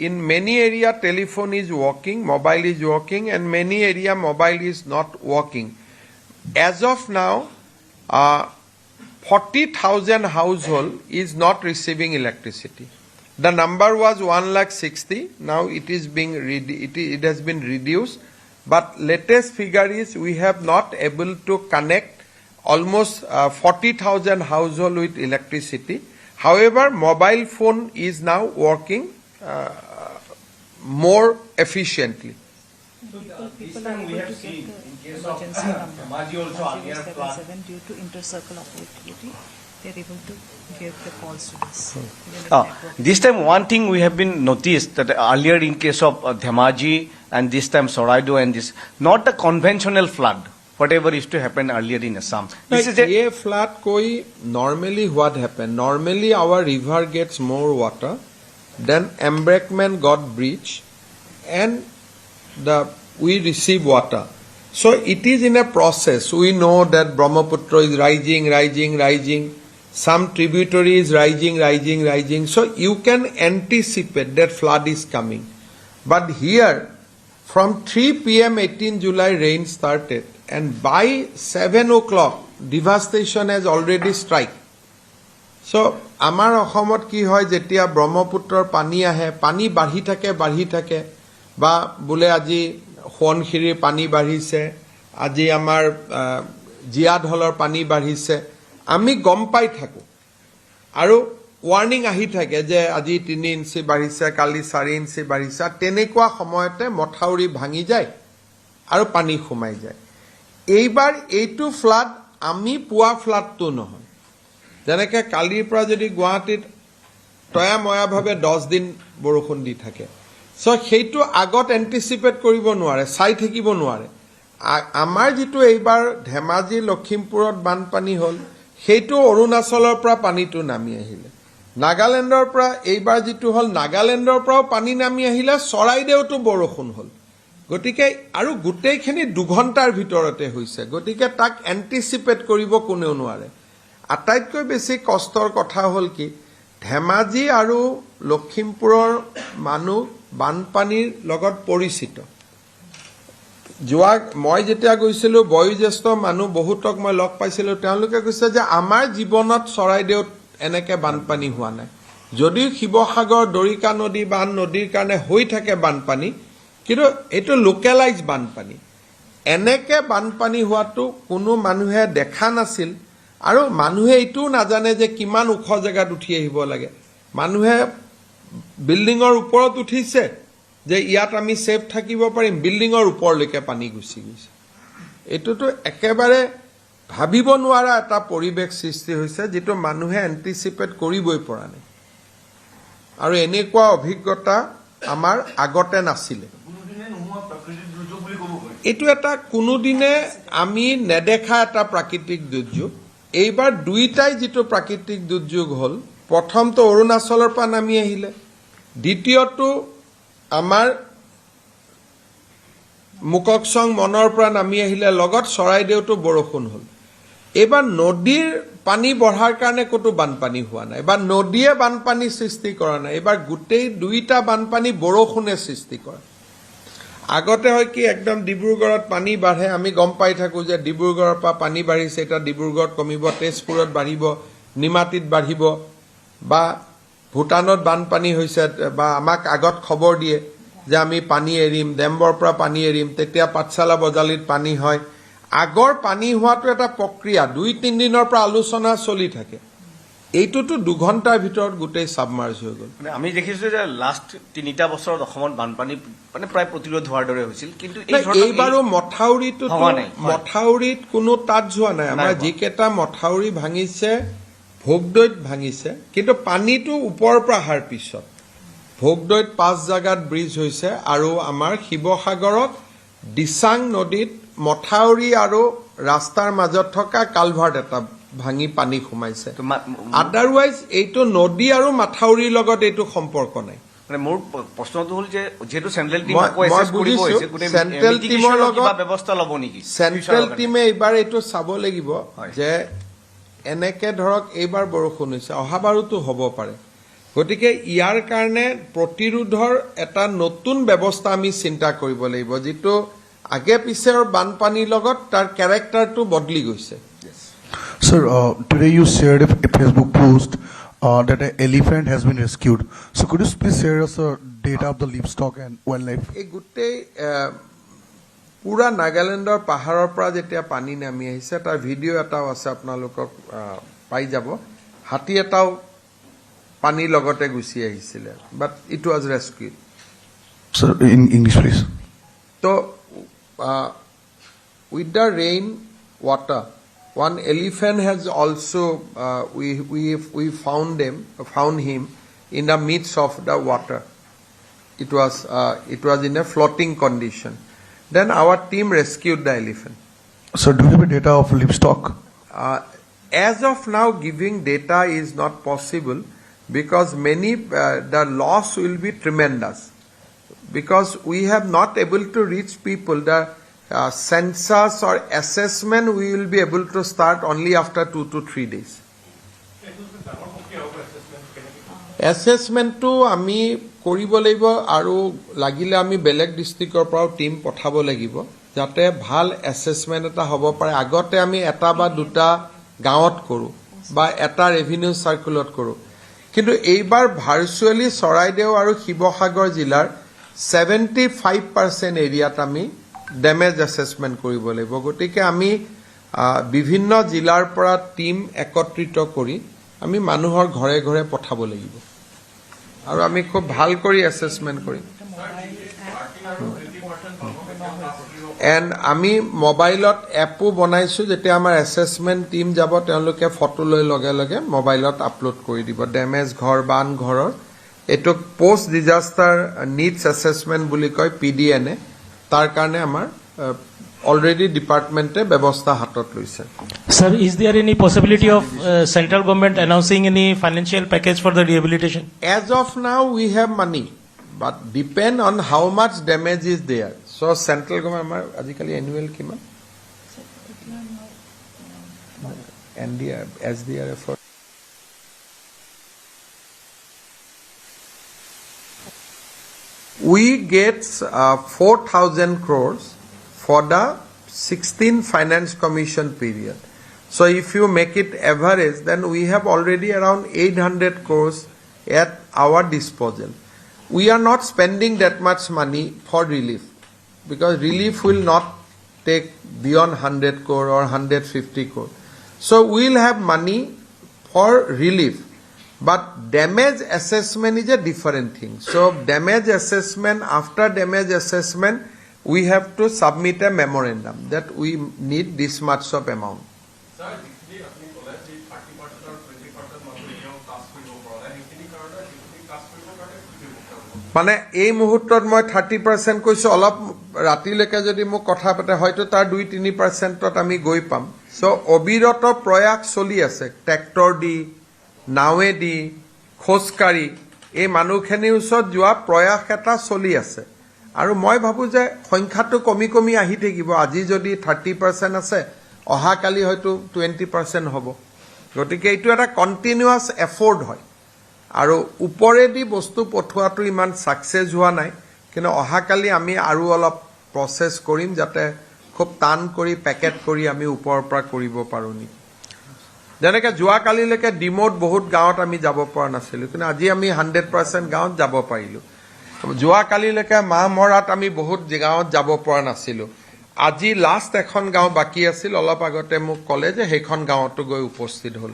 in many area telephone is working, mobile is working, and many area mobile is not working. As of now, 40,000 household is not receiving electricity. The number was 1,60,000. Now it is being it has been reduced. But latest figure is we have not able to connect almost 40,000 household with electricity. However, mobile phone is now working more efficiently. People are able to get the emergency number. Due to inter-circle opportunity, they are able to give the calls to us. This time, one thing we have been noticed that earlier in case of Dhemaji and this time Soraideo and this, not the conventional flood, whatever used to happen earlier in Assam. This is ये flood कोई normally what happened? Normally our river gets more water, then embankment got breached, and we receive water. So it is in a process. We know that Brahmaputra is rising. Some tributary is rising. So you can anticipate that flood is coming. But here, from 3 p.m. 18 July, rain started. And by 7 o'clock, devastation has already struck. So, আমাৰ অসমত কি হয় যেতিয়া ব্ৰহ্মপুত্ৰৰ পানী আহে পানী বাঢ়ি থাকে বা বোলে আজি সোৱণশিৰিৰ পানী বাঢ়িছে আজি আমাৰ জিয়াঢলৰ পানী বাঢ়িছে আমি গম পাই থাকো আৰু ৱাৰ্নিং আহি থাকে যে আজি 3 ইঞ্চি বাঢ়িছে কালি 4 ইঞ্চি বাঢ়িছে তেনেকুৱা সময়তে মথাউৰি ভাঙি যায় আৰু পানী সোমাই যায় এইবাৰ এইটো ফ্লাড আমি পোৱা ফ্লাডটো নহয় যেনেকৈ কালিৰ পৰা যদি গুৱাহাটীত তয়াময়াভাৱে 10 দিন বৰষুণ দি থাকে সো সেইটো আগত এন্টিসিপেট কৰিব নোৱাৰে চাই থাকিব নোৱাৰে আমাৰ যেটো এইবাৰ ধেমাজি লখিমপুৰত বানপানী হ'ল সেইটো অৰুণাচলৰ পৰা পানীটো নামি আহিলে নাগালেণ্ডৰ পৰা এইবাৰ যেটো হ'ল নাগালেণ্ডৰ পৰাও পানী নামি আহিলে চৰাইদেউতো বৰষুণ হ'ল গতিকে আৰু গুটেইখিনি 2 ঘণ্টাৰ ভিতৰতে হৈছে গতিকে তাক এন্টিসিপেট কৰিব কোনেও নোৱাৰে আটাইতকৈ বেছি কষ্টৰ কথা হ'ল কি ধেমাজি আৰু লখিমপুৰৰ মানুহ বানপানীৰ লগত পৰিচিত মই যেতিয়া গৈছিলো বয়োজ্যেষ্ঠ মানুহ বহুতক মই লগ পাইছিলো তেওঁলোকে কৈছে যে আমাৰ জীৱনত চৰাইদেউত এনেকে বানপানী হোৱা নাই যদিও শিৱসাগৰ দৰিকা নদী বান নদীৰ কাৰণে হৈ থাকে বানপানী কিন্তু এটো লোকেলাইজ বানপানী এনেকে বানপানী হোৱাটো কোনো মানুহে দেখা নাছিল আৰু মানুহে এটো নাজানে যে কিমান উখ জায়গাত উঠি আহিব লাগে মানুহে বিল্ডিংৰ ওপৰত উঠিছে যে ইয়াত আমি সেফ থাকিব পাৰিম বিল্ডিংৰ ওপৰলৈকে পানী গুচি গৈছে এটোটো একেবাৰে ভাবিব নোৱাৰা এটা পৰিবেশ সৃষ্টি হৈছে যেটো মানুহে এন্টিসিপেট কৰিবই পৰা নাই আৰু এনেকুৱা অভিজ্ঞতা আমাৰ আগতে নাছিল এটো এটা কোনোদিনে আমি নেদেখা এটা প্ৰাকৃতিক দুৰ্যোগ এইবাৰ দুইটাই যেটো প্ৰাকৃতিক দুৰ্যোগ হ'ল প্ৰথমটো অৰুণাচলৰ পৰা নামি আহিলে দ্বিতীয়টো আমাৰ মুককচং মনৰ পৰা নামি আহিলে লগত চৰাইদেউতো বৰষুণ হ'ল এবাৰ নদীৰ পানী বঢ়াৰ কাৰণে কতো বানপানী হোৱা নাই বা নদীয়ে বানপানী সৃষ্টি কৰা নাই এবাৰ গুটেই দুইটা বানপানী বৰষুণে সৃষ্টি কৰে আগতে হয় কি একদম ডিব্ৰুগড়ত পানী বাঢ়ে আমি গম পাই থাকো যে ডিব্ৰুগড়ৰ পৰা পানী বাঢ়িছে এটা ডিব্ৰুগড়ত কমিব তেজপুৰত বাঢ়িব নিমাতীত বাঢ়িব বা ভুটানত বানপানী হৈছে বা আমাক আগত খবৰ দিয়ে যে আমি পানী এৰিম ডেম্বৰ পৰা পানী এৰিম তেতিয়া পাঠশালা বজালিত পানী হয় আগৰ পানী হোৱাটো এটা প্ৰক্ৰিয়া 2-3 দিনৰ পৰা আলোচনা চলি থাকে এইটোতো 2 ঘণ্টাৰ ভিতৰত গুটেই সাবমাৰ্জ হৈ গ'ল মানে আমি দেখিছো যে লাষ্ট 3টা বছৰত অসমত বানপানী মানে প্ৰায় প্ৰতিৰোধ হোৱাৰ দৰে হৈছিল কিন্তু এইবাৰো মথাউৰিত কোনো তাত যোৱা নাই আমাৰ যিকেইটা মথাউৰি ভাঙিছে ভোগদৈত ভাঙিছে কিন্তু পানীটো ওপৰৰ পৰা আহাৰ পিছত ভোগদৈত 5 জাগাত ব্ৰিজ হৈছে আৰু আমাৰ শিৱসাগৰত দিচাং নদীত মথাউৰি আৰু ৰাস্তাৰ মাজত থকা কালভাৰ্ট এটা ভাঙি পানী সোমাইছে আদাৰৱাইজ এইটো নদী আৰু মাথাউৰিৰ লগত এইটো সম্পৰ্ক নাই মানে মোৰ প্ৰশ্নটো হ'ল যে যেটো সেন্ট্ৰেল টিম কোএসএস কৰিব হৈছে সেন্ট্ৰেল টিমৰ লগত ব্যৱস্থা ল'ব নেকি সেন্ট্ৰেল টিমে এবাৰ এইটো চাব লাগিব যে এনেকে ধৰক এইবাৰ বৰষুণ হৈছে অহাবাৰতো হ'ব পাৰে গতিকে ইয়াৰ কাৰণে প্ৰতিৰোধৰ এটা নতুন ব্যৱস্থা আমি চিন্তা কৰিব লাগিব যেটো আগে পিছৰ বানপানীৰ লগত তাৰ ক্যাৰেক্টাৰটো বদলি গৈছে Sir, today you shared a Facebook post that an elephant has been rescued. So could you please share us data of the livestock and wildlife? এই গুটেই পুৰা নাগালেণ্ডৰ পাহাৰৰ পৰা যেতিয়া পানী নামি আহিছে তাৰ ভিডিঅ' এটাও আছে আপোনালোকক পাই যাব হাতী এটাও পানী লগতে গুচি আহিছিলে but it was rescued Sir, in English please. So with the rain water one elephant has also we found him in the midst of the water it was in a floating condition then our team rescued the elephant Sir, do you have a data of livestock? As of now giving data is not possible because the loss will be tremendous because we have not able to reach people the census or assessment we will be able to start only after 2 to 3 days. এছেছমেণ্টটো আমি কৰিব লাগিব আৰু লাগিলে আমি বেলেগ ডিষ্ট্ৰিক্টৰ পৰাও team পঠাব লাগিব যাতে ভাল এছেছমেণ্ট এটা হ'ব পাৰে আগতে আমি এটা বা দুটা গাঁৱত কৰোঁ বা এটা ৰেভিনিউ চাৰ্কুলত কৰোঁ কিন্তু এইবাৰ ভাৰ্চুৱেলি চৰাইদেউ আৰু শিৱসাগৰ জিলাৰ 75% এৰিয়াত আমি ডেমেজ এছেছমেণ্ট কৰিব লাগিব গতিকে আমি বিভিন্ন জিলাৰ পৰা টিম একত্ৰিত কৰি আমি মানুহৰ ঘৰে ঘৰে পঠাব লাগিব আৰু আমি খুব ভাল কৰি এছেছমেণ্ট কৰিম এণ্ড আমি মোবাইলত এপো বনাইছোঁ যেতিয়া আমাৰ এছেছমেণ্ট টিম যাব তেওঁলোকে ফটো লৈ লগে লগে মোবাইলত আপলোড কৰি দিব ডেমেজ ঘৰ বান ঘৰৰ এইটো পোষ্ট ডিজাষ্টাৰ নিডছ এছেছমেণ্ট বুলি কয় PDN তাৰ কাৰণে আমাৰ অলৰেডি ডিপাৰ্টমেণ্টে ব্যৱস্থা হাতত লৈছে Sir, is there any possibility of central government announcing any financial package for the rehabilitation? As of now, we have money, but depend on how much damage is there. So, central government, আজিকালি annual কিমান? NDRF, SDRF. We get 4,000 crores for the 16 Finance Commission period. So if you make it average, then we have already around 800 crores at our disposal. We are not spending that much money for relief because relief will not take beyond 100 crore or 150 crore. So we'll have money for relief. But damage assessment is a different thing. So damage assessment, after damage assessment, we have to submit a memorandum that we need this much of amount. মানে এই মুহূৰ্তত মই 30% কৈছোঁ অলপ ৰাতিলৈকে যদি মোক কথা পাতে হয়তো তাৰ 2-3%ত আমি গৈ পাম সো অবিৰত প্ৰয়াস চলি আছে ট্ৰেক্টৰ দি নাৱেদি খোজকাঢ়ি এই মানুহখিনিৰ ওচৰত যোৱা প্ৰয়াস এটা চলি আছে আৰু মই ভাবোঁ যে সংখ্যাটো কমি কমি আহি থাকিব আজি যদি 30% আছে অহাকালি হয়তো 20% হ'ব গতিকে এইটো এটা কণ্টিনিউৱাছ এফৰ্ট হয় আৰু ওপৰেদি বস্তু পঠোৱাটো ইমান সাকসেস হোৱা নাই কিন্তু অহাকালি আমি আৰু অলপ প্ৰসেস কৰিম যাতে খুব টান কৰি পেকেট কৰি আমি ওপৰৰ পৰা কৰিব পাৰোঁ নি যেনেকৈ যোৱাকালিলৈকে ডিমোট বহুত গাঁৱত আমি যাব পৰা নাছিলোঁ কিন্তু আজি আমি 100% গাঁৱত যাব পাৰিলোঁ যোৱাকালিলৈকে মাহমৰাত আমি বহুত গাঁৱত যাব পৰা নাছিলোঁ আজি লাষ্ট এখন গাঁও বাকী আছিল অলপ আগতে মোক ক'লে যে সেইখন গাঁৱতো গৈ উপস্থিত হ'ল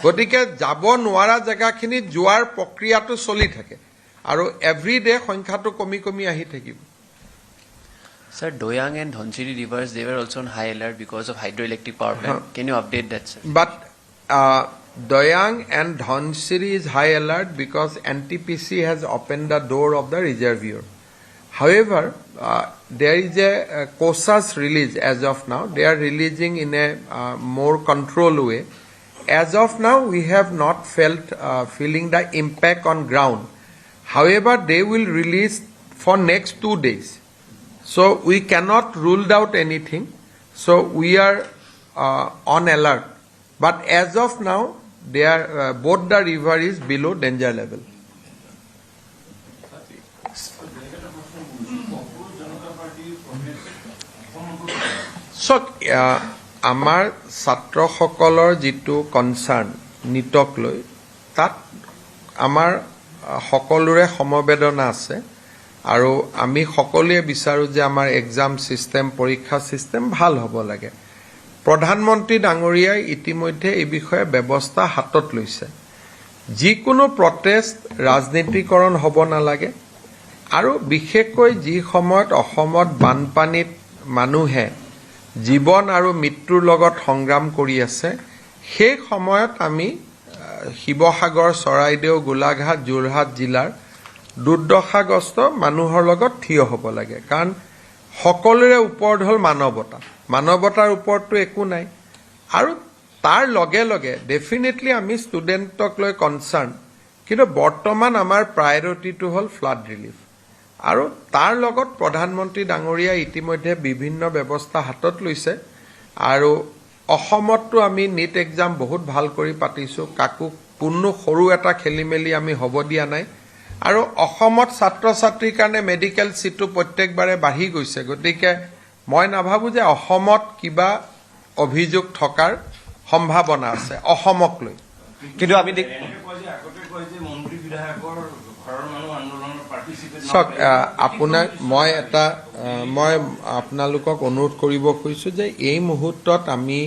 গতিকে যাব নোৱাৰা জায়গাখিনি যোৱাৰ প্ৰক্ৰিয়াটো চলি থাকে আৰু এভৰিডে সংখ্যাটো কমি কমি আহি থাকিব Sir, Doyang and Dhonsiri rivers, they were also on high alert because of hydroelectric power plant. Can you update that, sir? But Doyang and Dhonsiri is high alert because NTPC has opened the door of the reservoir. However, there is a COSAS release as of now. They are releasing in a more controlled way. As of now, we have not feeling the impact on ground. However, they will release for next 2 days. So we cannot rule out anything. So we are on alert. But as of now, they are both the river is below danger level. So আমাৰ ছাত্ৰসকলৰ যিটো concern নিটক লৈ তাত আমাৰ সকলোৰে সমবেদনা আছে আৰু আমি সকলোৱে বিচাৰো যে আমাৰ এক্সাম সিস্টেম পৰীক্ষা সিস্টেম ভাল হ'ব লাগে প্ৰধানমন্ত্ৰী ডাঙৰীয়াই ইতিমধ্যে এই বিষয়ে ব্যৱস্থা হাতত লৈছে যিকোনো প্ৰটেষ্ট ৰাজনীতিকৰণ হ'ব নালাগে আৰু বিশেষকৈ যি সময়ত অসমত বানপানীত মানুহে জীৱন আৰু মৃত্যুৰ লগত সংগ্ৰাম কৰি আছে সেই সময়ত আমি শিৱসাগৰ চৰাইদেউ গোলাঘাট যোৰহাট জিলাৰ দুৰ্দশাগ্ৰস্ত মানুহৰ লগত থিয় হ'ব লাগে কাৰণ সকলোৰে ওপৰত হ'ল মানৱতাৰ ওপৰতো একো নাই আৰু তাৰ লগে লগে ডেফিনেটলি আমি ষ্টুডেণ্টক লৈ কনসাৰ্ন কিন্তু বৰ্তমান আমাৰ প্ৰায়োৰিটিটো হ'ল ফ্লাড ৰিলিফ আৰু তাৰ লগত প্ৰধানমন্ত্ৰী ডাঙৰীয়াই ইতিমধ্যে বিভিন্ন ব্যৱস্থা হাতত লৈছে আৰু অসমততো আমি নিট এক্সাম বহুত ভাল কৰি পাতিছোঁ কাকো কোনো সৰু এটা খেলিমেলি আমি হ'ব দিয়া নাই আৰু অসমত ছাত্ৰ ছাত্ৰীৰ কাৰণে মেডিকেল সিটটো প্ৰত্যেকবাৰে বাঢ়ি গৈছে গতিকে মই নাভাবো যে অসমত কিবা অভিযোগ থকাৰ সম্ভাৱনা আছে অসমক লৈ কিন্তু আমি চাওক আপোনাক মই আপোনালোকক অনুৰোধ কৰিব খুজিছোঁ যে এই মুহূৰ্তত আমি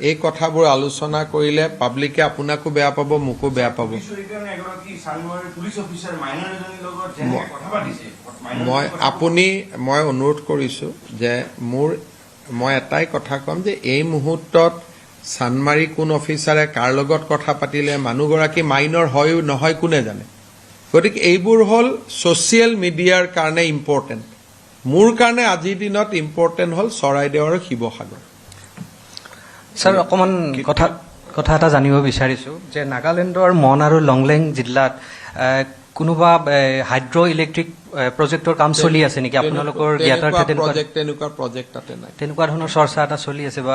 এই কথাবোৰ আলোচনা কৰিলে পাব্লিকে আপোনাকো বেয়া পাব মোকো বেয়া পাব মই অনুৰোধ কৰিছোঁ যে মই এটাই কথা ক'ম যে এই মুহূৰ্তত চানমাৰী কোন অফিচাৰে কাৰ লগত কথা পাতিলে মানুহগৰাকী মাইনৰ হয়ো নহয় কোনে জানে গতিকে এইবোৰ হ'ল ছ'চিয়েল মিডিয়াৰ কাৰণে ইম্পৰ্টেণ্ট মোৰ কাৰণে আজিৰ দিনত ইম্পৰ্টেণ্ট হ'ল চৰাইদেউ আৰু শিৱসাগৰ স্যাৰ অকমান কথা এটা জানিব বিচাৰিছোঁ যে নাগালেণ্ডৰ মন আৰু লংলেং জিলাত কোনোবা হাইড্ৰ ইলেক্ট্ৰিক প্ৰজেক্টৰ কাম চলি আছে নেকি আপোনালোকৰ জ্ঞাতাৰ্থে তেনেকুৱা প্ৰজেক্ট তাতে নাই তেনেকুৱা ধৰণৰ চৰ্চা এটা চলি আছে বা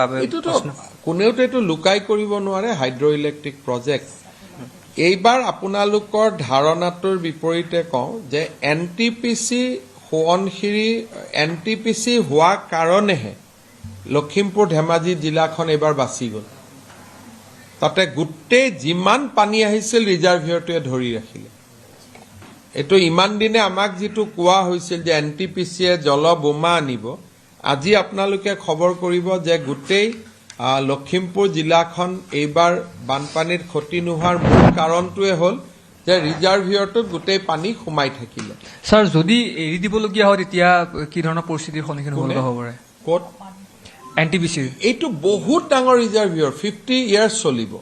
কোনেওতো এইটো লুকাই কৰিব নোৱাৰে হাইড্ৰ ইলেক্ট্ৰিক প্ৰজেক্ট এইবাৰ আপোনালোকৰ ধাৰণাটোৰ বিপৰীতে কওঁ যে NTPC সোৱণশিৰি NTPC হোৱা কাৰণেহে লখিমপুৰ ধেমাজি জিলাখন এইবাৰ বাচি গ'ল তাতে গোটেই যিমান পানী আহিছিল ৰিজাৰ্ভিয়ৰটোৱে ধৰি ৰাখিলে এইটো ইমান দিনে আমাক যিটো কোৱা হৈছিল যে NTPCয়ে জল বোমা আনিব আজি আপোনালোকে খবৰ কৰিব যে গোটেই লখিমপুৰ জিলাখন এইবাৰ বানপানীৰ ক্ষতি নোহোৱাৰ মূল কাৰণটোৱে হ'ল যে ৰিজাৰ্ভিয়ৰটোত গোটেই পানী সোমাই থাকিলে স্যাৰ যদি এৰি দিবলগীয়া হয় তেতিয়া কি ধৰণৰ পৰিস্থিতিৰ সন্মুখীন হ'ব পাৰে ক'ত NTPC এইটো বহুত ডাঙৰ ৰিজাৰ্ভিয়ৰ 50 ইয়াৰ্ছ চলিব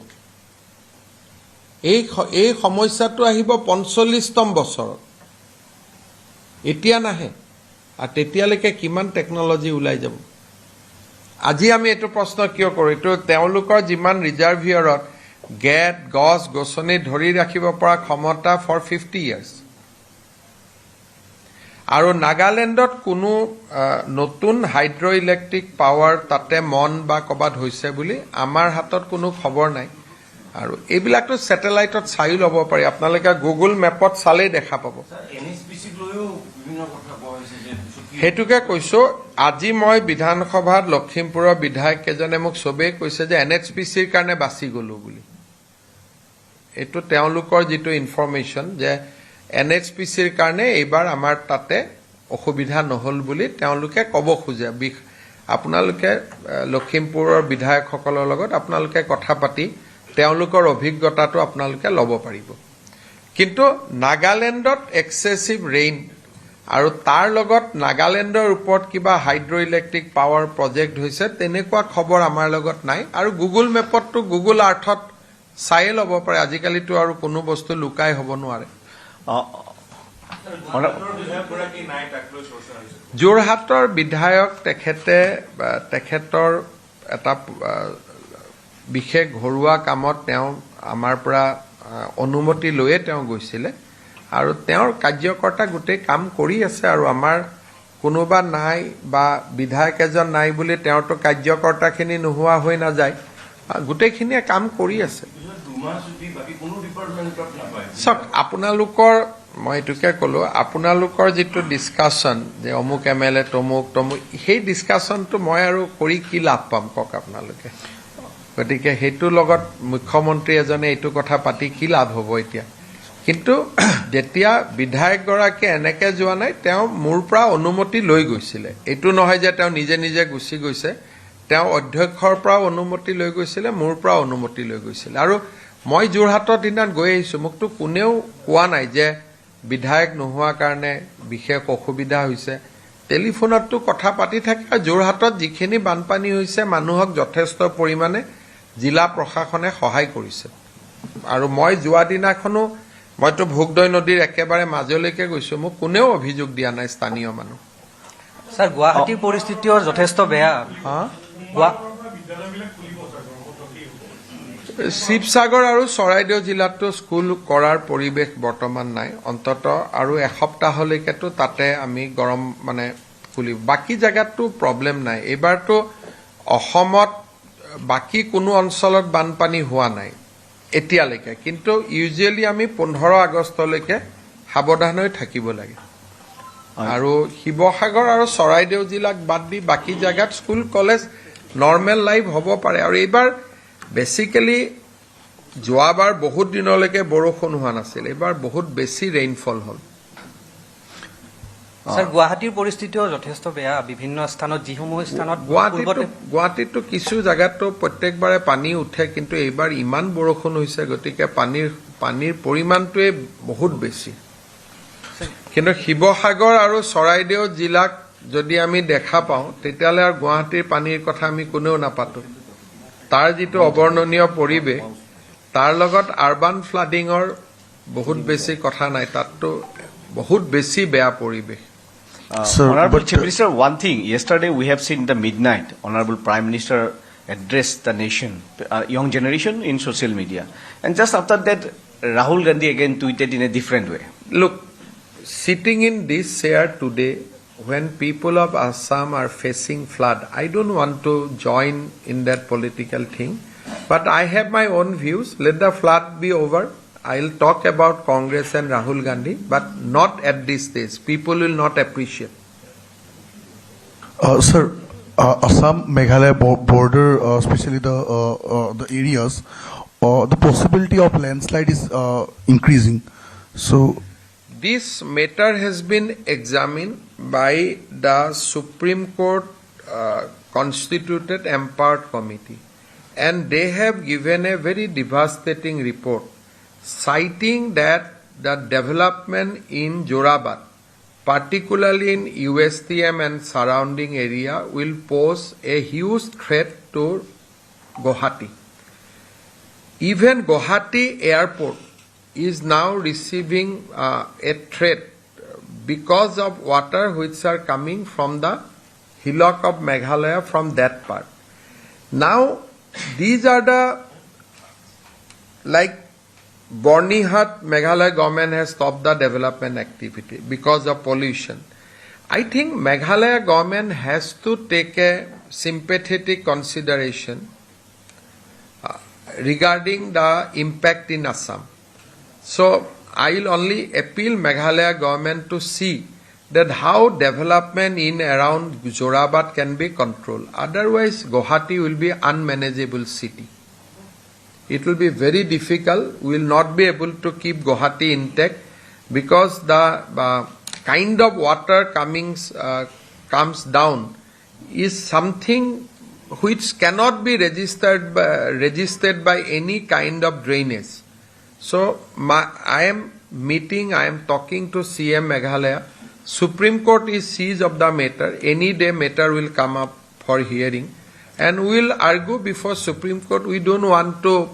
এই সমস্যাটো আহিব 45তম বছৰত এতিয়া নাহে আৰু তেতিয়ালৈকে কিমান টেকনলজি ওলাই যাব আজি আমি এইটো প্ৰশ্ন কিয় কৰোঁ এইটো তেওঁলোকৰ যিমান ৰিজাৰ্ভিয়ৰত গেট গছ গছনি ধৰি ৰাখিব পৰা ক্ষমতা ফৰ 50 ইয়াৰ্ছ আৰু নাগালেণ্ডত কোনো নতুন হাইড্ৰ ইলেক্ট্ৰিক পাৱাৰ তাতে মন বা ক'ৰবাত হৈছে বুলি আমাৰ হাতত কোনো খবৰ নাই আৰু এইবিলাকতো ছেটেলাইটত চাই ল'ব পাৰি আপোনালোকে গুগল মেপত চালেই দেখা পাব সেইটোকে কৈছোঁ আজি মই বিধানসভাত লখিমপুৰৰ বিধায়ককেইজনে মোক চবেই কৈছে যে NHPCৰ কাৰণে বাচি গ'লো বুলি এইটো তেওঁলোকৰ যিটো ইনফৰমেশ্যন যে NHPCৰ কাৰণে এইবাৰ আমাৰ তাতে অসুবিধা নহ'ল বুলি তেওঁলোকে ক'ব খোজে আপোনালোকে লখিমপুৰৰ বিধায়কসকলৰ লগত আপোনালোকে কথা পাতি তেওঁলোকৰ অভিজ্ঞতাটো আপোনালোকে ল'ব পাৰিব কিন্তু নাগালেণ্ডত এক্সেছিভ ৰেইন আৰু তাৰ লগত নাগালেণ্ডৰ ওপৰত কিবা হাইড্ৰ ইলেক্ট্ৰিক পাৱাৰ প্ৰজেক্ট হৈছে তেনেকুৱা খবৰ আমাৰ লগত নাই আৰু গুগল মেপততো গুগল আৰ্থত চায়ে ল'ব পাৰে আজিকালিতো আৰু কোনো বস্তু লুকাই হ'ব নোৱাৰে যোৰহাটৰ বিধায়ক তেখেতৰ এটা বিশেষ ঘৰুৱা কামত তেওঁ আমাৰ পৰা অনুমতি লৈয়ে তেওঁ গৈছিলে আৰু তেওঁৰ কাৰ্যকৰ্তা গোটেই কাম কৰি আছে আৰু আমাৰ কোনোবা নাই বা বিধায়ক এজন নাই বুলি তেওঁৰতো কাৰ্যকৰ্তাখিনি নোহোৱা হৈ নাযায় গোটেইখিনিয়ে কাম কৰি আছে চাওক আপোনালোকৰ মই এইটোকে ক'লো আপোনালোকৰ যিটো ডিছকাশ্যন যে অমুক MLA তমুক সেই ডিছকাশ্যনটো মই আৰু কৰি কি লাভ পাম কওক আপোনালোকে গতিকে সেইটোৰ লগত মুখ্যমন্ত্ৰী এজনে এইটো কথা পাতি কি লাভ হ'ব এতিয়া কিন্তু যেতিয়া বিধায়কগৰাকীয়ে এনেকৈ যোৱা নাই তেওঁ মোৰ পৰা অনুমতি লৈ গৈছিলে এইটো নহয় যে তেওঁ নিজে নিজে গুচি গৈছে তেওঁ অধ্যক্ষৰ পৰা অনুমতি লৈ গৈছিলে মোৰ পৰা অনুমতি লৈ গৈছিলে আৰু মই যোৰহাটৰ দিনত গৈ আহিছোঁ মোকতো কোনেও কোৱা নাই যে বিধায়ক নোহোৱাৰ কাৰণে বিশেষ অসুবিধা হৈছে টেলিফোনততো কথা পাতি থাকে আৰু যোৰহাটত যিখিনি বানপানী হৈছে মানুহক যথেষ্ট পৰিমাণে জিলা প্ৰশাসনে সহায় কৰিছে আৰু মই যোৱা দিনাখনো মইতো ভোগদৈ নদীৰ একেবাৰে মাজলৈকে গৈছোঁ মোক কোনেও অভিযোগ দিয়া নাই স্থানীয় মানুহ স্যাৰ গুৱাহাটীৰ পৰিস্থিতিও যথেষ্ট বেয়া শিৱসাগৰ আৰু চৰাইদেউ জিলাতো স্কুল কৰাৰ পৰিৱেশ বৰ্তমান নাই অন্তত আৰু এসপ্তাহলৈকেতো তাতে আমি গৰম মানে খুলিব বাকী জায়গাতো প্ৰব্লেম নাই এবাৰতো অসমত বাকী কোনো অঞ্চলত বানপানী হোৱা নাই এতিয়ালৈকে কিন্তু ইউজুৱেলি আমি 15 আগষ্টলৈকে সাৱধান হৈ থাকিব লাগে আৰু শিৱসাগৰ আৰু চৰাইদেউ জিলাক বাদ দি বাকী জায়গাত স্কুল কলেজ নৰ্মেল লাইফ হ'ব পাৰে আৰু এইবাৰ বেসিক্যালি যোৱাবাৰ বহুত দিনলৈকে বৰষুণ হোৱা নাছিল এবাৰ বহুত বেছি ৰেইনফল হ'ল স্যাৰ গুৱাহাটীৰ পৰিস্থিতিও যথেষ্ট বেয়া বিভিন্ন স্থানত যিসমূহ স্থানত গুৱাহাটীতো কিছু জায়গাতো প্ৰত্যেকবাৰে পানী উঠে কিন্তু এইবাৰ ইমান বৰষুণ হৈছে গতিকে পানীৰ পৰিমাণটোৱে বহুত বেছি কিন্তু শিৱসাগৰ আৰু চৰাইদেউ জিলাক যদি আমি দেখা পাওঁ তেতিয়ালে আৰু গুৱাহাটীৰ পানীৰ কথা আমি কোনেও নাপাতো তাৰ যিটো অবৰ্ণনীয় পৰিৱেশ তাৰ লগত আৰবান ফ্লাডিঙৰ বহুত বেছি কথা নাই তাততো বহুত বেছি বেয়া পৰিৱেশ Honorable Chief Minister, one thing, yesterday we have seen the midnight, Honorable Prime Minister addressed the nation, young generation in social media. And just after that, Rahul Gandhi again tweeted in a different way. Look, sitting in this chair today, when people of Assam are facing flood, I don't want to join in that political thing, but I have my own views. Let the flood be over. I'll talk about Congress and Rahul Gandhi, but not at this stage. People will not appreciate. Sir, Assam Meghalaya border, especially the areas, the possibility of landslide is increasing. So this matter has been examined by the Supreme Court constituted empowered committee, and they have given a very devastating report, citing that the development in Jorabad, particularly in USTM and surrounding area, will pose a huge threat to Guwahati. Even Guwahati airport is now receiving a threat because of water which are coming from the hillock of Meghalaya from that part. Now, these are the, like Bornihat, Meghalaya government has stopped the development activity because of pollution. I think Meghalaya government has to take a sympathetic consideration regarding the impact in Assam. So I will only appeal Meghalaya government to see that how development in around Jorabad can be controlled. Otherwise, Guwahati will be unmanageable city. It will be very difficult. We will not be able to keep Guwahati intact because the kind of water comes down is something which cannot be registered by any kind of drainage. So I am talking to CM Meghalaya. Supreme Court is seized of the matter. Any day matter will come up for hearing. And we will argue before Supreme Court. We don't want to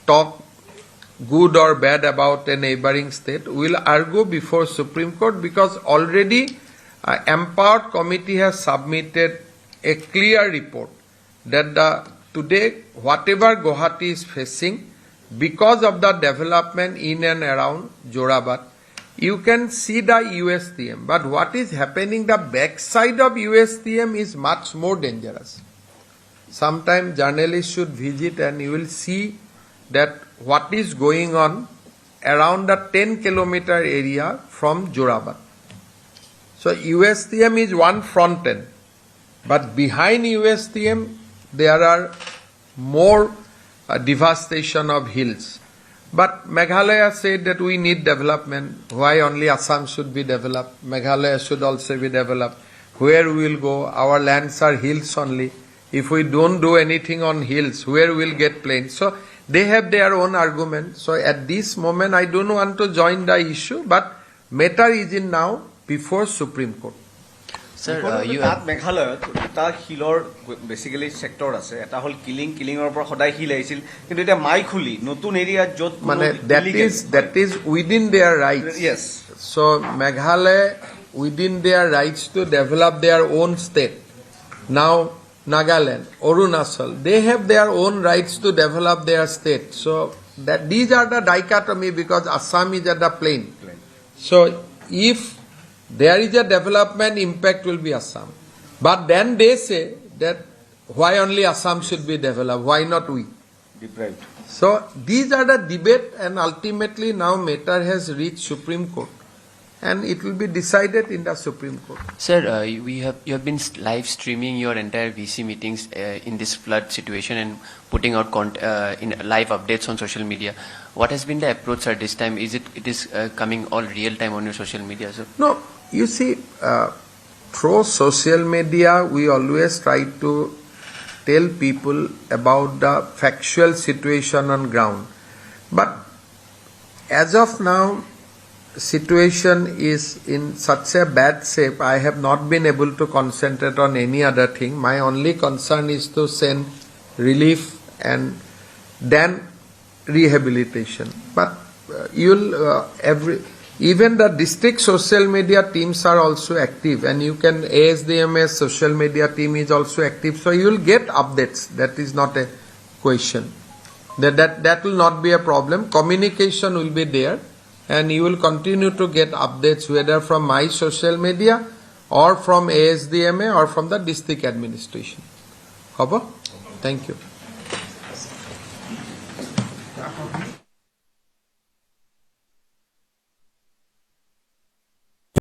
talk good or bad about a neighboring state. We will argue before Supreme Court because already empowered committee has submitted a clear report that today whatever Guwahati is facing because of the development in and around Jorabad, you can see the USTM. But what is happening, the backside of USTM is much more dangerous. Sometimes journalists should visit and you will see that what is going on around the 10-kilometer area from Jorabad. So USTM is one front end, but behind USTM there are more devastation of hills. But Meghalaya said that we need development. Why only Assam should be developed? Meghalaya should also be developed. Where we will go? Our lands are hills only. If we don't do anything on hills, where we will get plains? So they have their own argument. So at this moment, I don't want to join the issue, but matter is in now before Supreme Court. Sir, you তাত মেঘালয়ত এটা শিলৰ basically sector আছে এটা হল কিলিঙৰ পৰা সদায় শিল আহিছিল কিন্তু এটা মাইখুলি নতুন এৰিয়াত যত মানে that is within their rights. Yes. So Meghalaya within their rights to develop their own state. Now Nagaland, Arunachal, they have their own rights to develop their state. So that these are the dichotomy because Assam is at the plain. So if there is a development, impact will be Assam. But then they say that why only Assam should be developed, why not we? Deprived. So these are the debate, and ultimately now matter has reached Supreme Court, and it will be decided in the Supreme Court. Sir, you have been live streaming your entire VC meetings in this flood situation and putting out in live updates on social media. What has been the approach, sir, this time? Is it is coming all real time on your social media, sir? No, you see, through social media, we always try to tell people about the factual situation on ground. But as of now, situation is in such a bad shape, I have not been able to concentrate on any other thing. My only concern is to send relief and then rehabilitation. But even the district social media teams are also active, and you can, ASDMS social media team is also active, so you will get updates. That is not a question. That will not be a problem. Communication will be there, and you will continue to get updates whether from my social media or from ASDMA or from the district administration. Hobo? Thank you.